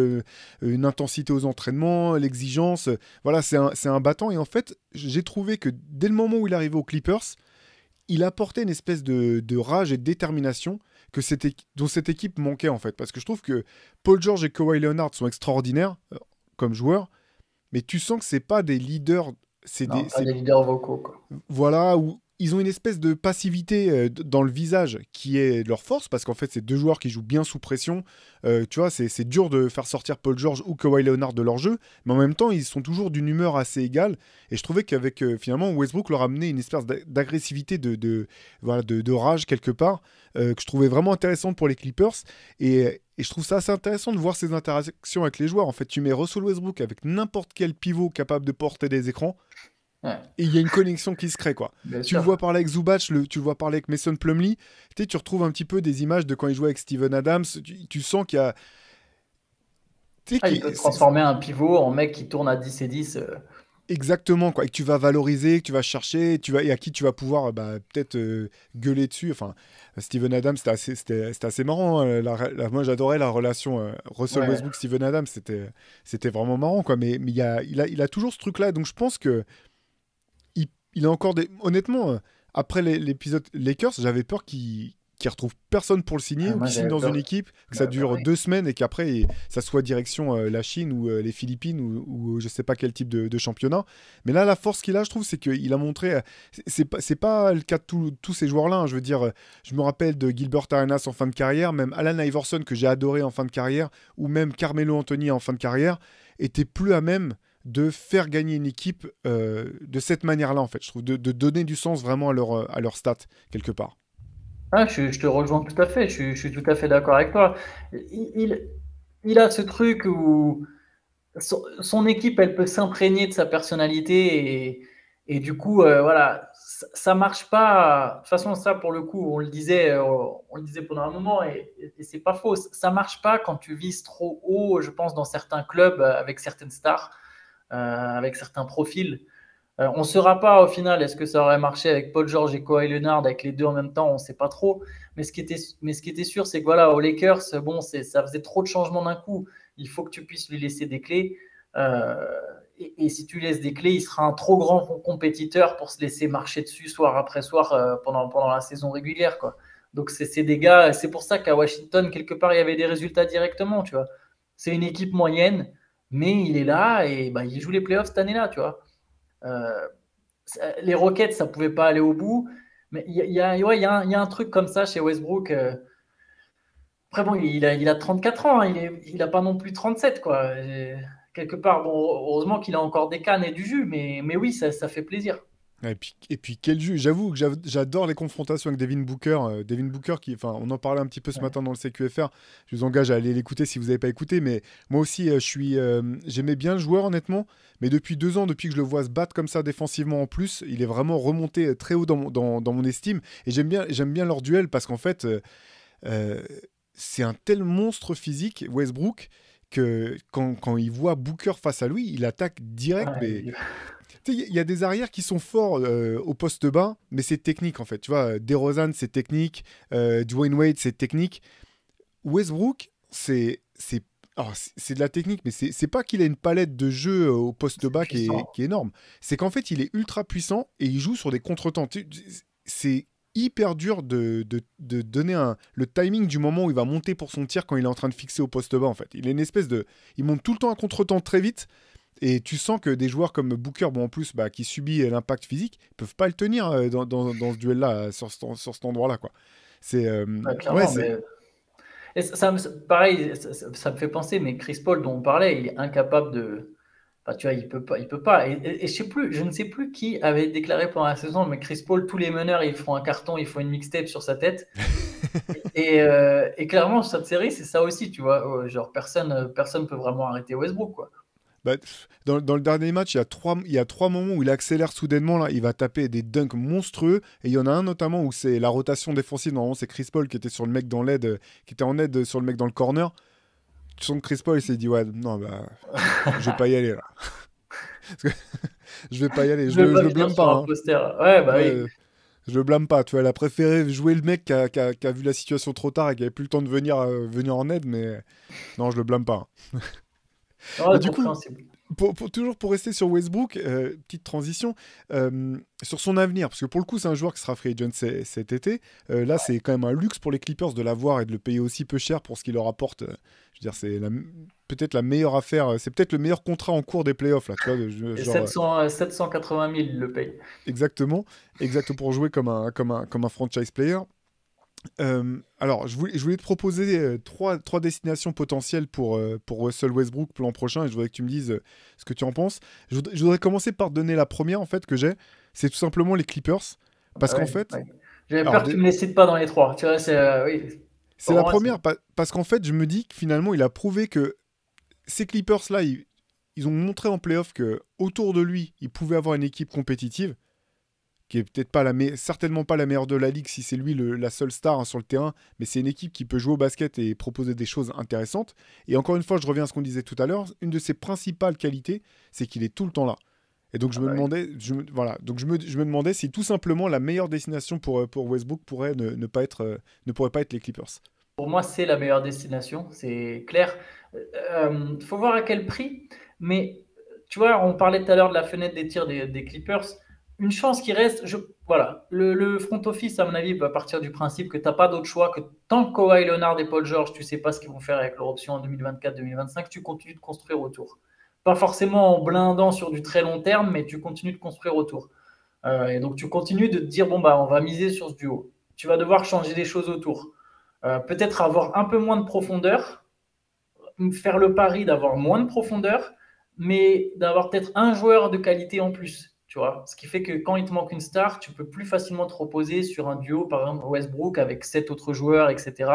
une intensité aux entraînements, l'exigence. Voilà, c'est un battant. Et en fait, j'ai trouvé que dès le moment où il arrivait aux Clippers, il apportait une espèce de rage et de détermination dont cette équipe manquait en fait. Parce que je trouve que Paul George et Kawhi Leonard sont extraordinaires comme joueurs. Mais tu sens que c'est pas des leaders, c'est des leaders vocaux, quoi. Voilà, où ils ont une espèce de passivité dans le visage qui est leur force, parce qu'en fait, c'est deux joueurs qui jouent bien sous pression. Tu vois, c'est dur de faire sortir Paul George ou Kawhi Leonard de leur jeu, mais en même temps, ils sont toujours d'une humeur assez égale. Et je trouvais qu'avec finalement Westbrook leur amenait une espèce d'agressivité, de rage quelque part, que je trouvais vraiment intéressante pour les Clippers. Et je trouve ça assez intéressant de voir ces interactions avec les joueurs. En fait, tu mets Russell Westbrook avec n'importe quel pivot capable de porter des écrans. Ouais. Et il y a une connexion qui se crée, quoi. Tu le vois parler avec Zubac, tu le vois parler avec Mason Plumlee. Tu retrouves un petit peu des images de quand il jouait avec Steven Adams. Tu sens qu'il y a... il peut transformer un pivot en mec qui tourne à 10 et 10. Exactement, quoi. Et que tu vas valoriser, que tu vas chercher, et à qui tu vas pouvoir peut-être gueuler dessus. Enfin, Steven Adams, c'était assez marrant. Moi, j'adorais la relation Russell Westbrook-Steven Adams. C'était vraiment marrant, quoi. Mais il a toujours ce truc-là. Donc, je pense que il a encore des. Honnêtement, après l'épisode Lakers, j'avais peur qu'il retrouve personne pour le signer ou Moi, qu'il signe j'avais dans peur. une équipe, que ça dure Pareil. 2 semaines et qu'après ça soit direction la Chine ou les Philippines ou je sais pas quel type de championnat. Mais là, la force qu'il a, je trouve, c'est qu'il a montré. C'est pas le cas de tous ces joueurs-là. Hein. Je veux dire, je me rappelle de Gilbert Arenas en fin de carrière, même Allen Iverson que j'ai adoré en fin de carrière, ou même Carmelo Anthony en fin de carrière, était plus à même de faire gagner une équipe de cette manière-là, en fait. Je trouve de donner du sens vraiment à leur stats, quelque part. Ah, je te rejoins tout à fait, je suis tout à fait d'accord avec toi. Il, il a ce truc où son équipe, elle peut s'imprégner de sa personnalité et du coup, voilà, ça marche pas. De toute façon, ça, pour le coup, on le disait pendant un moment et c'est pas faux. Ça marche pas quand tu vises trop haut, je pense, dans certains clubs avec certaines stars, avec certains profils. On ne saura pas au final, est-ce que ça aurait marché avec Paul George et Kawhi Leonard, avec les deux en même temps, on ne sait pas trop. Mais ce qui était sûr, c'est que voilà, aux Lakers, bon, ça faisait trop de changements d'un coup. Il faut que tu puisses lui laisser des clés. Euh, et si tu laisses des clés, il sera un trop grand compétiteur pour se laisser marcher dessus soir après soir pendant la saison régulière, quoi. Donc c'est des gars, c'est pour ça qu'à Washington, quelque part, il y avait des résultats directement, tu vois. C'est une équipe moyenne, mais il est là et bah, il joue les playoffs cette année-là, tu vois. Euh, les Rockets, ça pouvait pas aller au bout. Mais ouais, il y a un truc comme ça chez Westbrook. Après, bon, il a 34 ans, hein, il n'a pas non plus 37, quoi. Quelque part, bon, heureusement qu'il a encore des cannes et du jus, mais oui, ça fait plaisir. Et puis quel jeu. J'avoue que j'adore les confrontations avec Devin Booker. Devin Booker, enfin, on en parlait un petit peu ce Ouais. matin dans le CQFR. Je vous engage à aller l'écouter si vous n'avez pas écouté. Mais moi aussi, j'aimais bien le joueur, honnêtement. Mais depuis 2 ans, depuis que je le vois se battre comme ça défensivement en plus, il est vraiment remonté très haut dans mon estime. Et j'aime bien leur duel parce qu'en fait, euh, c'est un tel monstre physique, Westbrook, que quand il voit Booker face à lui, il attaque direct. Ouais, Mais tu sais, il y a des arrières qui sont forts au poste bas, mais c'est technique en fait. Tu vois, DeRozan, c'est technique. Dwayne Wade, c'est technique. Westbrook, c'est de la technique, mais c'est pas qu'il a une palette de jeu au poste c'est bas puissant. qui est énorme. C'est qu'en fait, il est ultra puissant et il joue sur des contretemps. C'est hyper dur de donner le timing du moment où il va monter pour son tir quand il est en train de fixer au poste bas en fait. Il est une espèce de. Il monte tout le temps un contretemps très vite. Et tu sens que des joueurs comme Booker, bon, en plus, bah, qui subit l'impact physique, ils peuvent pas le tenir dans ce duel-là, sur cet endroit-là, quoi. C'est Ouais, ouais, clairement, c'est mais pareil, ça me fait penser, mais Chris Paul dont on parlait, il est incapable de. Enfin, tu vois, il peut pas. Et je sais plus, je ne sais plus qui avait déclaré pendant la saison, mais Chris Paul, tous les meneurs, ils font un carton, ils font une mixtape sur sa tête. Et clairement, cette série, c'est ça aussi, tu vois. Genre, personne peut vraiment arrêter Westbrook, quoi. bah, dans le dernier match, il y a trois moments où il accélère soudainement là, il va taper des dunks monstrueux et il y en a un notamment où c'est la rotation défensive. Normalement, c'est Chris Paul qui était sur le mec dans l'aide, qui était en aide sur le mec dans le corner. Tu sens que Chris Paul il s'est dit ouais, non bah je vais pas y aller là. Parce que je vais pas y aller. Je vais Je pas le finir blâme sur pas. un Hein. poster. Ouais, bah oui. Ouais, je le blâme pas, tu vois, elle a préféré jouer le mec qui a vu la situation trop tard et qui avait plus le temps de venir en aide, mais non, je le blâme pas. Mais Ouais, du coup, compréhensible. toujours pour rester sur Westbrook, petite transition, sur son avenir, parce que pour le coup, c'est un joueur qui sera free agent cet été. Là, c'est quand même un luxe pour les Clippers de l'avoir et de le payer aussi peu cher pour ce qu'il leur apporte. Je veux dire, peut-être la meilleure affaire, c'est peut-être le meilleur contrat en cours des playoffs, là, tu vois, Et genre, 780 000, il le paye. exactement, pour jouer comme un franchise player. Alors, je voulais te proposer trois destinations potentielles pour Russell Westbrook pour l'an prochain et je voudrais que tu me dises ce que tu en penses. Je voudrais commencer par te donner la première en fait que j'ai. C'est tout simplement les Clippers. Parce Ah qu'en ouais, fait, ouais. J'avais alors peur que tu me les cites pas dans les trois. Tu vois, oui. c'est Pour la moi, c'est. première parce qu'en fait, je me dis que finalement, il a prouvé que ces Clippers-là, ils ont montré en playoff que autour de lui, il pouvait avoir une équipe compétitive qui est peut-être pas certainement pas la meilleure de la ligue si c'est lui la seule star hein, sur le terrain, mais c'est une équipe qui peut jouer au basket et proposer des choses intéressantes. Et encore une fois, je reviens à ce qu'on disait tout à l'heure, une de ses principales qualités, c'est qu'il est tout le temps là. Et donc je Ah me bah oui. demandais, voilà, donc je me demandais si tout simplement la meilleure destination pour Westbrook pourrait ne pourrait pas être les Clippers. Pour moi, c'est la meilleure destination, c'est clair. Faut voir à quel prix, mais tu vois, on parlait tout à l'heure de la fenêtre des tirs des Clippers. une chance qui reste. Voilà, le front office, à mon avis, va partir du principe que tu n'as pas d'autre choix, que tant que Kawhi Leonard et Paul George, tu ne sais pas ce qu'ils vont faire avec leur option en 2024-2025, tu continues de construire autour. Pas forcément en blindant sur du très long terme, mais tu continues de construire autour. Et donc, tu continues de te dire, bon, on va miser sur ce duo. Tu vas devoir changer des choses autour. Peut-être avoir un peu moins de profondeur, faire le pari d'avoir moins de profondeur, mais d'avoir peut-être un joueur de qualité en plus. Tu vois, ce qui fait que quand il te manque une star, tu peux plus facilement te reposer sur un duo, par exemple Westbrook avec 7 autres joueurs, etc.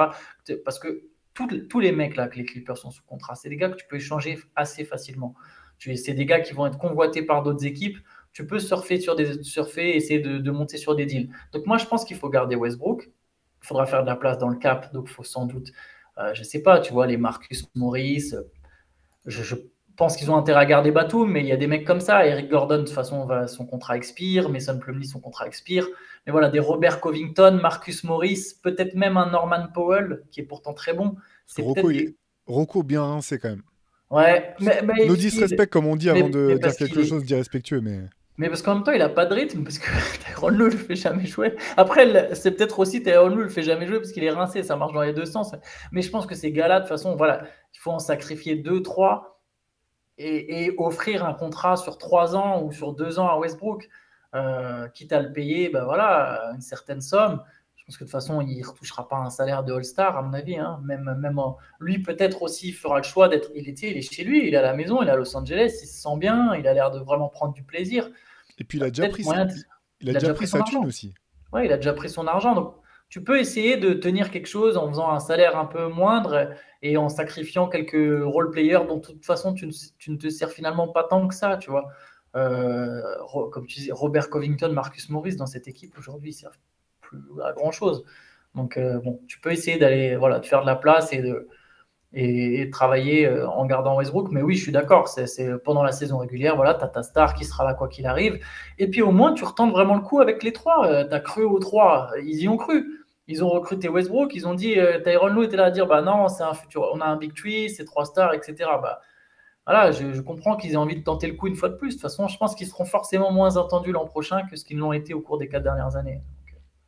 Parce que tous les mecs là que les Clippers sont sous contrat, c'est des gars que tu peux échanger assez facilement. C'est des gars qui vont être convoités par d'autres équipes. Tu peux surfer et essayer de monter sur des deals. Donc moi, je pense qu'il faut garder Westbrook. Il faudra faire de la place dans le cap, donc il faut sans doute, je ne sais pas, tu vois, les Marcus Morris. Je pense qu'ils ont intérêt à garder Batum, mais il y a des mecs comme ça. Eric Gordon, de toute façon, son contrat expire. Mason Plumlee, son contrat expire. Mais voilà, des Robert Covington, Marcus Morris, peut-être même un Norman Powell, qui est pourtant très bon. Rocco bien rincé quand même. Ouais, mais no disrespect, comme on dit avant de dire quelque chose d'irrespectueux, mais parce qu'en même temps, il n'a pas de rythme, parce que Tyronn Lue ne le fait jamais jouer. Après, c'est peut-être aussi Tyronn Lue ne le fait jamais jouer parce qu'il est rincé, ça marche dans les deux sens. Mais je pense que ces gars-là, de toute façon, voilà, il faut en sacrifier 2-3 et offrir un contrat sur 3 ans ou sur 2 ans à Westbrook, quitte à le payer une certaine somme. Je pense que de toute façon, il ne retouchera pas un salaire de All-Star, à mon avis. Hein. Même lui, peut-être aussi, fera le choix d'être. Il est chez lui, il est à la maison, il est à Los Angeles, il se sent bien, il a l'air de vraiment prendre du plaisir. Et puis, il a déjà pris sa thune aussi. Ouais, il a déjà pris son argent. Donc, tu peux essayer de tenir quelque chose en faisant un salaire un peu moindre et en sacrifiant quelques role-players dont de toute façon, tu ne te sers finalement pas tant que ça, tu vois. Comme tu disais, Robert Covington, Marcus Morris, dans cette équipe aujourd'hui, ils servent plus à grand-chose. Donc, tu peux essayer d'aller de faire de la place et de travailler en gardant Westbrook. Mais oui, je suis d'accord, c'est pendant la saison régulière, tu as ta star qui sera là quoi qu'il arrive. Et puis au moins, tu retentes vraiment le coup avec les 3. Tu as cru aux 3, ils y ont cru. Ils ont recruté Westbrook, ils ont dit, Tyronn Lue était là à dire, non, c'est un futur, on a un big tree, c'est 3 stars, etc. Voilà, je comprends qu'ils aient envie de tenter le coup une fois de plus. De toute façon, je pense qu'ils seront forcément moins entendus l'an prochain que ce qu'ils l'ont été au cours des 4 dernières années.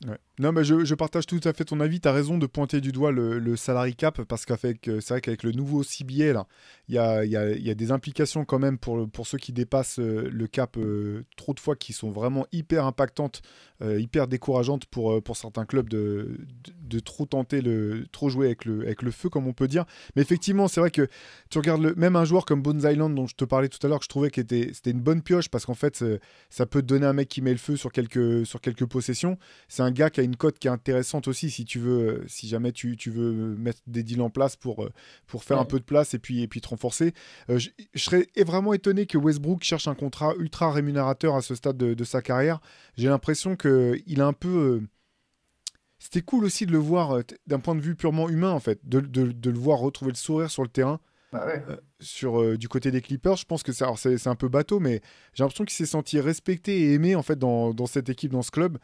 Ouais. Non, mais je partage tout à fait ton avis. Tu as raison de pointer du doigt le salary cap parce c'est vrai qu'avec le nouveau CBA, là, il y a des implications quand même pour ceux qui dépassent le cap trop de fois qui sont vraiment hyper impactantes, hyper décourageantes pour certains clubs de trop tenter, trop jouer avec le feu, comme on peut dire. Mais effectivement, c'est vrai que tu regardes même un joueur comme Bones Island dont je te parlais tout à l'heure, que je trouvais que c'était une bonne pioche parce qu'en fait, ça peut te donner un mec qui met le feu sur quelques possessions. C'est un gars qui a une cote qui est intéressante aussi si jamais tu veux mettre des deals en place pour faire un peu de place et puis te renforcer. Je serais vraiment étonné que Westbrook cherche un contrat ultra rémunérateur à ce stade de sa carrière. J'ai l'impression qu'il a un peu... C'était cool aussi de le voir d'un point de vue purement humain en fait, de le voir retrouver le sourire sur le terrain. Du côté des Clippers, je pense que c'est un peu bateau, mais j'ai l'impression qu'il s'est senti respecté et aimé en fait dans cette équipe, dans ce club.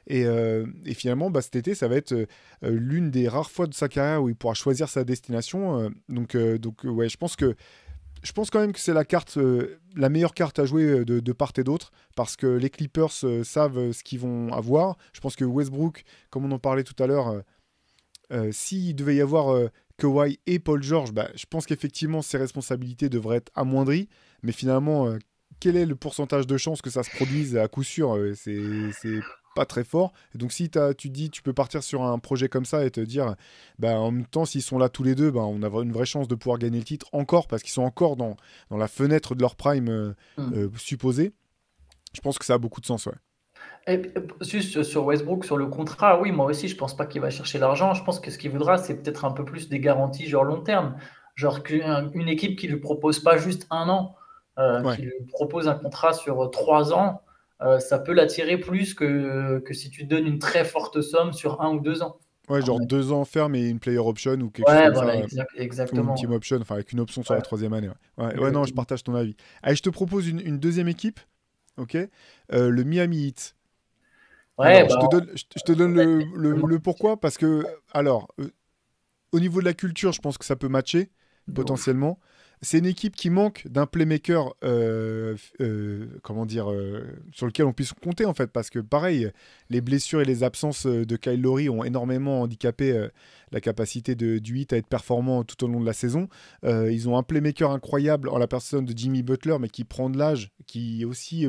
Et finalement, cet été, ça va être l'une des rares fois de sa carrière où il pourra choisir sa destination. Donc, ouais, je pense quand même que c'est la meilleure carte à jouer de part et d'autre, parce que les Clippers savent ce qu'ils vont avoir. Je pense que Westbrook, comme on en parlait tout à l'heure, s'il devait y avoir Kawhi et Paul George, je pense qu'effectivement, ses responsabilités devraient être amoindries. Mais finalement, quel est le pourcentage de chances que ça se produise à coup sûr c'est pas très fort. Et donc si tu dis tu peux partir sur un projet comme ça et te dire en même temps s'ils sont là tous les deux, on a une vraie chance de pouvoir gagner le titre encore parce qu'ils sont encore dans la fenêtre de leur prime supposée. Je pense que ça a beaucoup de sens, ouais. Et juste sur Westbrook, sur le contrat, oui, moi aussi, je pense pas qu'il va chercher l'argent. Je pense que ce qu'il voudra, c'est peut-être un peu plus des garanties genre long terme. Genre une équipe qui lui propose pas juste 1 an, qui lui propose un contrat sur 3 ans, ça peut l'attirer plus que si tu donnes une très forte somme sur 1 ou 2 ans. Ouais, genre 2 ans ferme et une player option ou quelque chose comme ça. Exactement. Ou une team option, enfin avec une option sur la 3e année. Ouais, non, je partage ton avis. Allez, je te propose une deuxième équipe, ok, le Miami Heat. Ouais, alors, je te donne le pourquoi, parce que, alors, au niveau de la culture, je pense que ça peut matcher, potentiellement. c'est une équipe qui manque d'un playmaker, sur lequel on puisse compter en fait, parce que pareil, les blessures et les absences de Kyle Lowry ont énormément handicapé la capacité du Heat à être performant tout au long de la saison. Ils ont un playmaker incroyable en la personne de Jimmy Butler, mais qui prend de l'âge, qui aussi,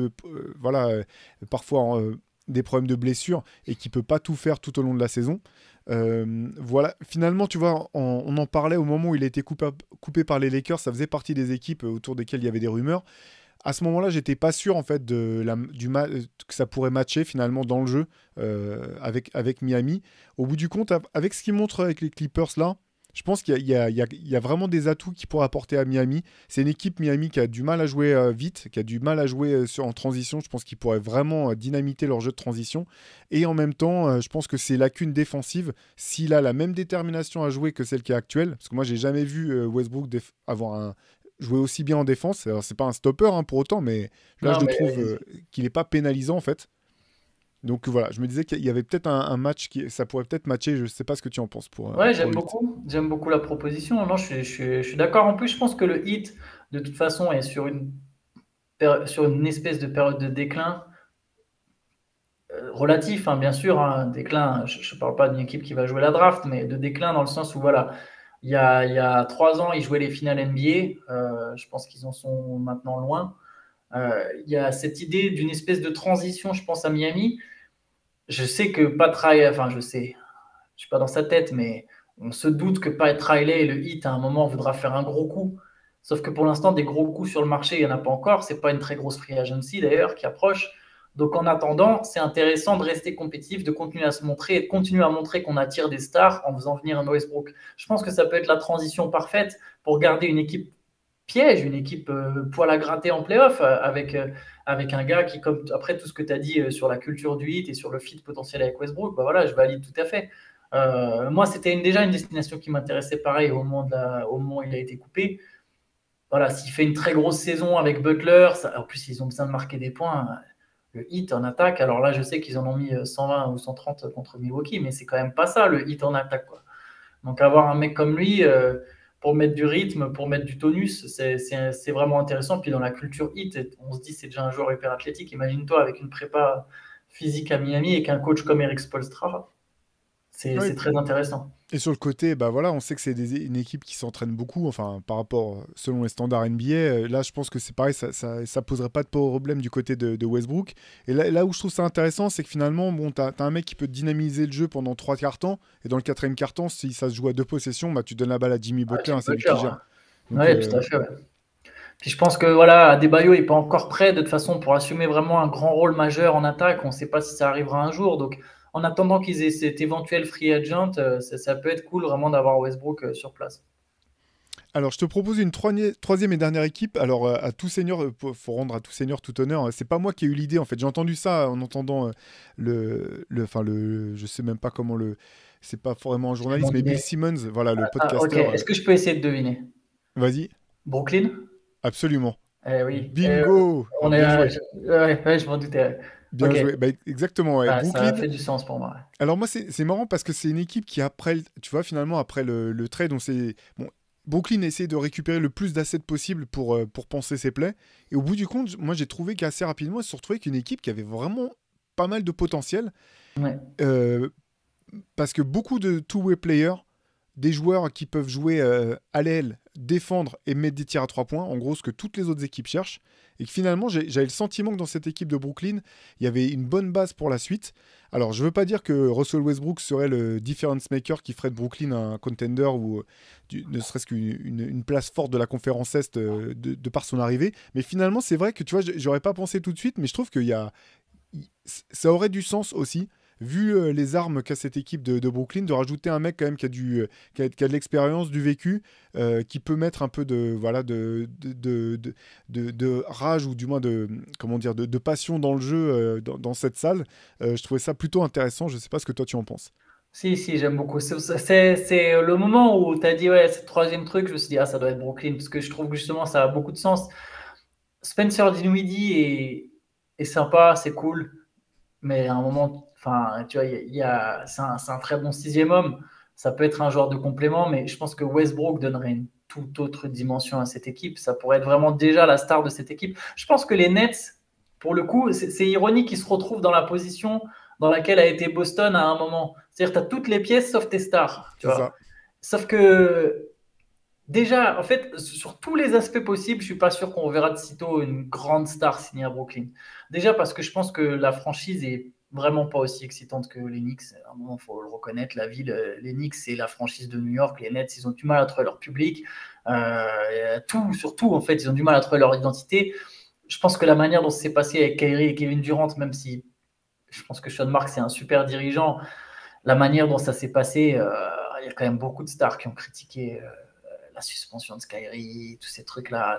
parfois des problèmes de blessure et qui peut pas tout faire tout au long de la saison. Voilà, finalement, tu vois, on en parlait au moment où il a été coupé par les Lakers. Ça faisait partie des équipes autour desquelles il y avait des rumeurs. À ce moment-là, j'étais pas sûr en fait que ça pourrait matcher finalement dans le jeu avec Miami. Au bout du compte, avec ce qu'il montre avec les Clippers là, je pense qu'il y a vraiment des atouts qu'il pourrait apporter à Miami. C'est une équipe Miami qui a du mal à jouer vite, qui a du mal à jouer en transition. Je pense qu'ils pourraient vraiment dynamiter leur jeu de transition. Et en même temps, je pense que ses lacunes défensives, s'il a la même détermination à jouer que celle qui est actuelle, parce que moi, j'ai jamais vu Westbrook jouer aussi bien en défense. Alors, c'est pas un stopper pour autant, mais là, je trouve qu'il n'est pas pénalisant en fait. Donc voilà, je me disais qu'il y avait peut-être un match ça pourrait peut-être matcher. Je sais pas ce que tu en penses Ouais, pour le Heat. j'aime beaucoup la proposition. Non, je suis d'accord. En plus, je pense que le Heat, de toute façon, est sur une espèce de période de déclin relatif, bien sûr. Déclin, je ne parle pas d'une équipe qui va jouer la draft, mais de déclin dans le sens où, voilà, il y a 3 ans, ils jouaient les finales NBA. Je pense qu'ils en sont maintenant loin. Il y a cette idée d'une espèce de transition, je pense, à Miami. Je sais que Pat Riley, enfin, je sais, je suis pas dans sa tête, mais on se doute que Pat Riley et le Heat, à un moment, voudra faire un gros coup. Sauf que pour l'instant, des gros coups sur le marché, il n'y en a pas encore. C'est pas une très grosse free agency, d'ailleurs, qui approche. Donc, en attendant, c'est intéressant de rester compétitif, de continuer à se montrer et de continuer à montrer qu'on attire des stars en faisant venir un Westbrook. Je pense que ça peut être la transition parfaite pour garder une équipe piège, une équipe poil à gratter en playoff avec un gars qui, comme après tout ce que tu as dit sur la culture du hit et sur le fit potentiel avec Westbrook, bah voilà, je valide tout à fait. Moi, c'était déjà une destination qui m'intéressait pareil au moment où il a été coupé. Voilà, s'il fait une très grosse saison avec Butler, en plus ils ont besoin de marquer des points. Le hit en attaque, alors là, je sais qu'ils en ont mis 120 ou 130 contre Milwaukee, mais c'est quand même pas ça le hit en attaque, quoi. Donc avoir un mec comme lui pour mettre du rythme, pour mettre du tonus, c'est vraiment intéressant. Puis dans la culture hit, on se dit c'est déjà un joueur hyper athlétique. Imagine-toi avec une prépa physique à Miami et qu'un coach comme Eric Spoelstra, c'est Oui. très intéressant. Et sur le côté, bah voilà, on sait que c'est une équipe qui s'entraîne beaucoup, enfin par rapport selon les standards NBA. Là, je pense que c'est pareil, ça poserait pas de problème du côté de Westbrook. Et là où je trouve ça intéressant, c'est que finalement, bon, t'as un mec qui peut dynamiser le jeu pendant 3 quarts-temps, et dans le 4e quart-temps, si ça se joue à 2 possessions, bah tu donnes la balle à Jimmy Butler, c'est lui qui gère. Oui, tout à fait. Ouais. Puis je pense que voilà, Adebayo n'est pas encore prêt de toute façon pour assumer vraiment un grand rôle majeur en attaque. On ne sait pas si ça arrivera un jour. Donc, en attendant qu'ils aient cet éventuel free agent, ça peut être cool vraiment d'avoir Westbrook sur place. Alors, je te propose une troisième et dernière équipe. Alors, à tout seigneur, faut rendre à tout seigneur tout honneur. C'est pas moi qui ai eu l'idée, en fait. J'ai entendu ça en entendant je sais même pas comment c'est pas vraiment un journaliste, mais Bill Simmons, voilà, le podcasteur. Ok. Est-ce que je peux essayer de deviner? Vas-y. Brooklyn? Absolument. Oui. Bingo. Bien joué. Ouais, je m'en doutais. Bien joué. Bah, exactement. Ouais. Brooklyn, ça a fait du sens pour moi. Alors moi, c'est marrant parce que c'est une équipe qui, tu vois, finalement, après le trade, Brooklyn essaie de récupérer le plus d'assets possible pour penser ses plays. Et au bout du compte, moi, j'ai trouvé qu'assez rapidement, ils se sont retrouvés avec une équipe qui avait vraiment pas mal de potentiel. Ouais. Parce que beaucoup de two-way players, des joueurs qui peuvent jouer à l'aile, défendre et mettre des tirs à 3 points, en gros ce que toutes les autres équipes cherchent, et que finalement j'avais le sentiment que dans cette équipe de Brooklyn, il y avait une bonne base pour la suite. Alors je veux pas dire que Russell Westbrook serait le difference maker qui ferait de Brooklyn un contender ou ne serait-ce qu'une place forte de la conférence Est de par son arrivée, mais finalement c'est vrai que tu vois, j'aurais pas pensé tout de suite, mais je trouve que ça aurait du sens aussi, vu les armes qu'a cette équipe de Brooklyn, de rajouter un mec quand même qui a de l'expérience, du vécu, qui peut mettre un peu de rage ou du moins de passion dans le jeu dans cette salle. Je trouvais ça plutôt intéressant. Je sais pas ce que toi tu en penses. Si, j'aime beaucoup. C'est le moment où tu as dit, ouais, c'est le troisième truc, je me suis dit, ça doit être Brooklyn, parce que je trouve que justement, ça a beaucoup de sens. Spencer Dinwiddie est sympa, c'est cool, mais à un moment, enfin, tu vois, c'est un très bon 6e homme. Ça peut être un joueur de complément, mais je pense que Westbrook donnerait une toute autre dimension à cette équipe. Ça pourrait être vraiment déjà la star de cette équipe. Je pense que les Nets, pour le coup, c'est ironique qu'ils se retrouvent dans la position dans laquelle a été Boston à un moment. C'est-à-dire, tu as toutes les pièces sauf tes stars. Tu vois. Ça. Sauf que, déjà, en fait, sur tous les aspects possibles, je ne suis pas sûr qu'on verra de sitôt une grande star signée à Brooklyn. Déjà parce que je pense que la franchise est vraiment pas aussi excitante que les Knicks. À un moment, il faut le reconnaître, la ville, les Knicks, c'est la franchise de New York. Les Nets, ils ont du mal à trouver leur public. Surtout, en fait, ils ont du mal à trouver leur identité. Je pense que la manière dont ça s'est passé avec Kyrie et Kevin Durant, même si je pense que Sean Marks c'est un super dirigeant, la manière dont ça s'est passé, il y a quand même beaucoup de stars qui ont critiqué la suspension de Kyrie, tous ces trucs-là.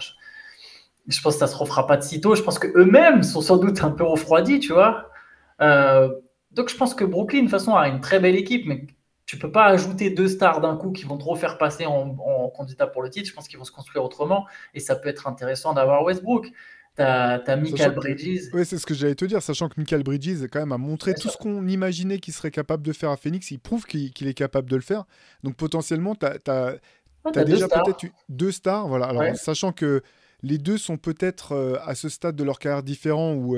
Je pense que ça ne se refera pas de sitôt. Je pense qu'eux-mêmes sont sans doute un peu refroidis, tu vois. Donc je pense que Brooklyn, de toute façon, a une très belle équipe, mais tu ne peux pas ajouter 2 stars d'un coup qui vont trop faire passer en candidat pour le titre. Je pense qu'ils vont se construire autrement et ça peut être intéressant d'avoir Westbrook. T'as Mikal Bridges. Oui, c'est ce que j'allais te dire, sachant que Mikal Bridges quand même a montré tout ce qu'on imaginait qu'il serait capable de faire à Phoenix. Il prouve qu'il est capable de le faire. Donc potentiellement, tu as déjà peut-être 2 stars. Voilà. Alors, sachant que les deux sont peut-être à ce stade de leur carrière différent où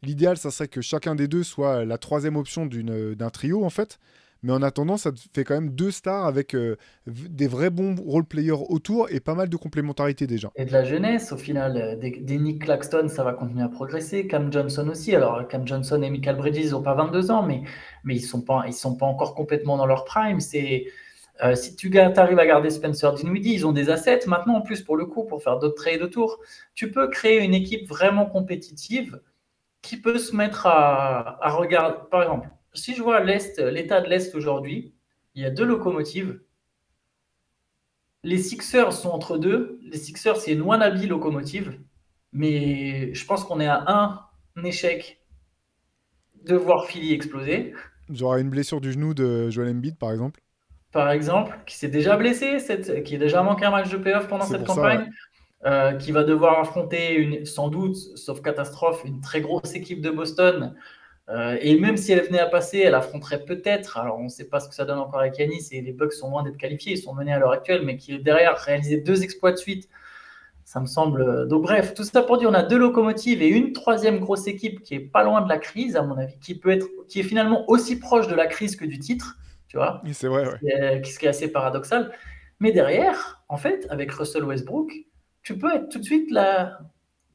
l'idéal, ça serait que chacun des deux soit la 3e option d'un trio, en fait. Mais en attendant, ça fait quand même 2 stars avec des vrais bons role-players autour et pas mal de complémentarité déjà. Et de la jeunesse, au final. Des Nick Claxton, ça va continuer à progresser. Cam Johnson aussi. Alors, Cam Johnson et Mikal Bridges, ils n'ont pas 22 ans, mais ils sont pas encore complètement dans leur prime. Si tu arrives à garder Spencer Dinwiddie, ils ont des assets maintenant en plus pour le coup, pour faire d'autres trades autour. Tu peux créer une équipe vraiment compétitive qui peut se mettre à regarder. Par exemple, si je vois l'état de l'Est aujourd'hui, il y a 2 locomotives. Les Sixers sont entre deux. Les Sixers, c'est une wannabe locomotive. Mais je pense qu'on est à un échec de voir Philly exploser. J'aurai une blessure du genou de Joel Embiid, par exemple. Par exemple, qui s'est déjà blessé, qui a déjà manqué un match de playoff pendant cette campagne. Qui va devoir affronter, sans doute, sauf catastrophe, une très grosse équipe de Boston. Et même si elle venait à passer, elle affronterait peut-être, alors on ne sait pas ce que ça donne encore avec Giannis, et les Bucks sont loin d'être qualifiés, ils sont menés à l'heure actuelle, mais qui derrière réaliser 2 exploits de suite, ça me semble. Donc bref, tout ça pour dire, on a 2 locomotives et une 3e grosse équipe qui est pas loin de la crise, à mon avis, qui est finalement aussi proche de la crise que du titre, tu vois. Oui, c'est vrai, ouais. Ce qui est assez paradoxal. Mais derrière, en fait, avec Russell Westbrook, tu peux être tout de suite là.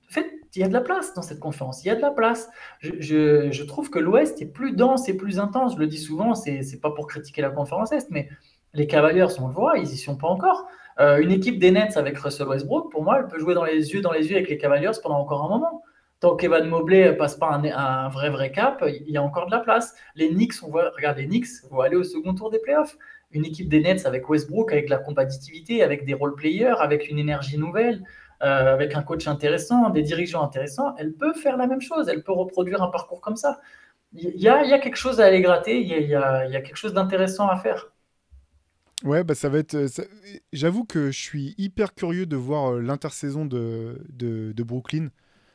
En fait, il y a de la place dans cette conférence. Il y a de la place. Je trouve que l'Ouest est plus dense et plus intense. Je le dis souvent, c'est pas pour critiquer la conférence Est, mais les Cavaliers, on le voit, ils y sont pas encore. Une équipe des Nets avec Russell Westbrook, pour moi, elle peut jouer dans les yeux avec les Cavaliers pendant encore un moment. Tant qu'Evan Mobley passe pas un vrai cap, il y a encore de la place. Les Knicks, regarde, les Knicks vont aller au second tour des playoffs. Une équipe des Nets avec Westbrook, avec de la compétitivité, avec des role-players, avec une énergie nouvelle, avec un coach intéressant, des dirigeants intéressants, elle peut faire la même chose. Elle peut reproduire un parcours comme ça. Il y a quelque chose à aller gratter. Il y a quelque chose d'intéressant à faire. Ouais, bah ça va être. J'avoue que je suis hyper curieux de voir l'intersaison de Brooklyn.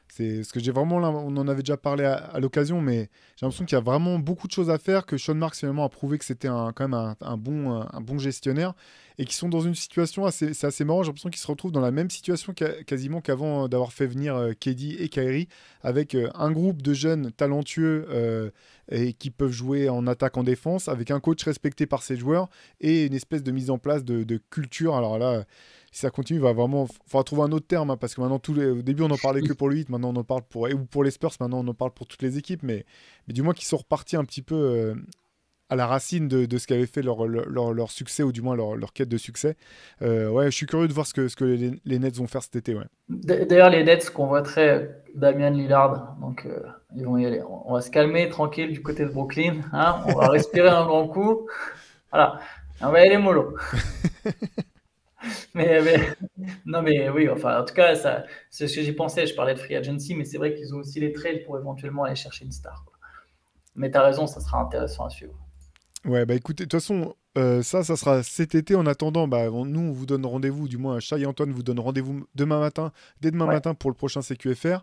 C'est ce que j'ai vraiment. On en avait déjà parlé à l'occasion, mais j'ai l'impression qu'il y a vraiment beaucoup de choses à faire. Que Sean Marks finalement a prouvé que c'était quand même un bon gestionnaire et qui sont dans une situation c'est assez marrant. J'ai l'impression qu'ils se retrouvent dans la même situation quasiment qu'avant d'avoir fait venir KD et Kyrie, avec un groupe de jeunes talentueux et qui peuvent jouer en attaque, en défense, avec un coach respecté par ses joueurs et une espèce de mise en place de culture. Alors là, si ça continue, il va vraiment falloir trouver un autre terme, hein, parce que maintenant, au début, on n'en parlait que pour le 8, maintenant on en parle pour les Spurs, maintenant on en parle pour toutes les équipes, mais du moins qu'ils sont repartis un petit peu à la racine de ce qu'avait fait leur succès, ou du moins leur quête de succès. Ouais, je suis curieux de voir ce que les Nets vont faire cet été. Ouais. D'ailleurs, les Nets convoiteraient Damian Lillard, donc ils vont y aller. On va se calmer tranquille du côté de Brooklyn, hein, on va respirer un grand coup. Voilà, on va y aller mollo. Non, mais oui, enfin, en tout cas, c'est ce que j'y pensais. Je parlais de free agency, mais c'est vrai qu'ils ont aussi les trades pour éventuellement aller chercher une star, quoi. Mais tu as raison, ça sera intéressant à suivre. Ouais, bah écoutez, de toute façon, ça sera cet été. En attendant, nous, on vous donne rendez-vous, du moins, Chai et Antoine vous donnent rendez-vous dès demain matin pour le prochain CQFR.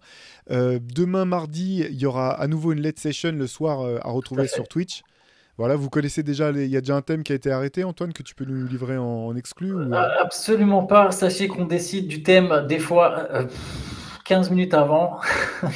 Demain, mardi, il y aura à nouveau une late session le soir à retrouver sur Twitch. Voilà, vous connaissez déjà, il y a déjà un thème qui a été arrêté, Antoine, que tu peux nous livrer en exclu ou... Absolument pas. Sachez qu'on décide du thème des fois 15 minutes avant.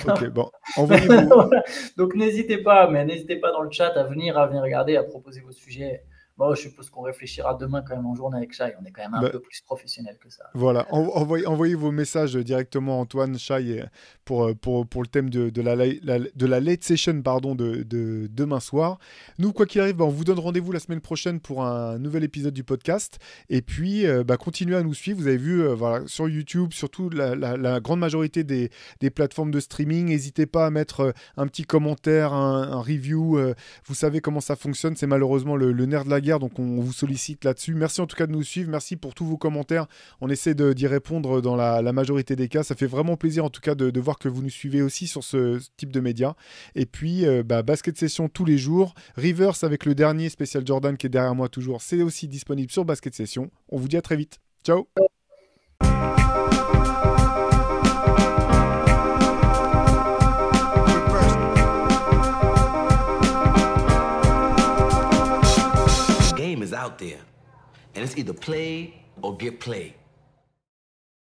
Ok, bon, envoyez-vous. Donc n'hésitez pas dans le chat à venir regarder, à proposer vos sujets. Bon, je suppose qu'on réfléchira demain quand même en journée avec Shai. On est quand même un peu plus professionnel que ça. Voilà, envoyez vos messages directement à Antoine, Shai, pour le thème de la late session de demain soir. Nous, quoi qu'il arrive, on vous donne rendez-vous la semaine prochaine pour un nouvel épisode du podcast. Et puis, continuez à nous suivre. Vous avez vu sur YouTube, surtout la grande majorité des plateformes de streaming. N'hésitez pas à mettre un petit commentaire, un review. Vous savez comment ça fonctionne. C'est malheureusement le nerf de la guerre, donc on vous sollicite là-dessus. Merci en tout cas de nous suivre. Merci pour tous vos commentaires. On essaie d'y répondre dans la majorité des cas. Ça fait vraiment plaisir en tout cas de voir que vous nous suivez aussi sur ce type de médias. Et puis, Basket Session tous les jours. Reverse avec le dernier spécial Jordan qui est derrière moi toujours. C'est aussi disponible sur Basket Session. On vous dit à très vite. Ciao. Is out there, and it's either play or get played.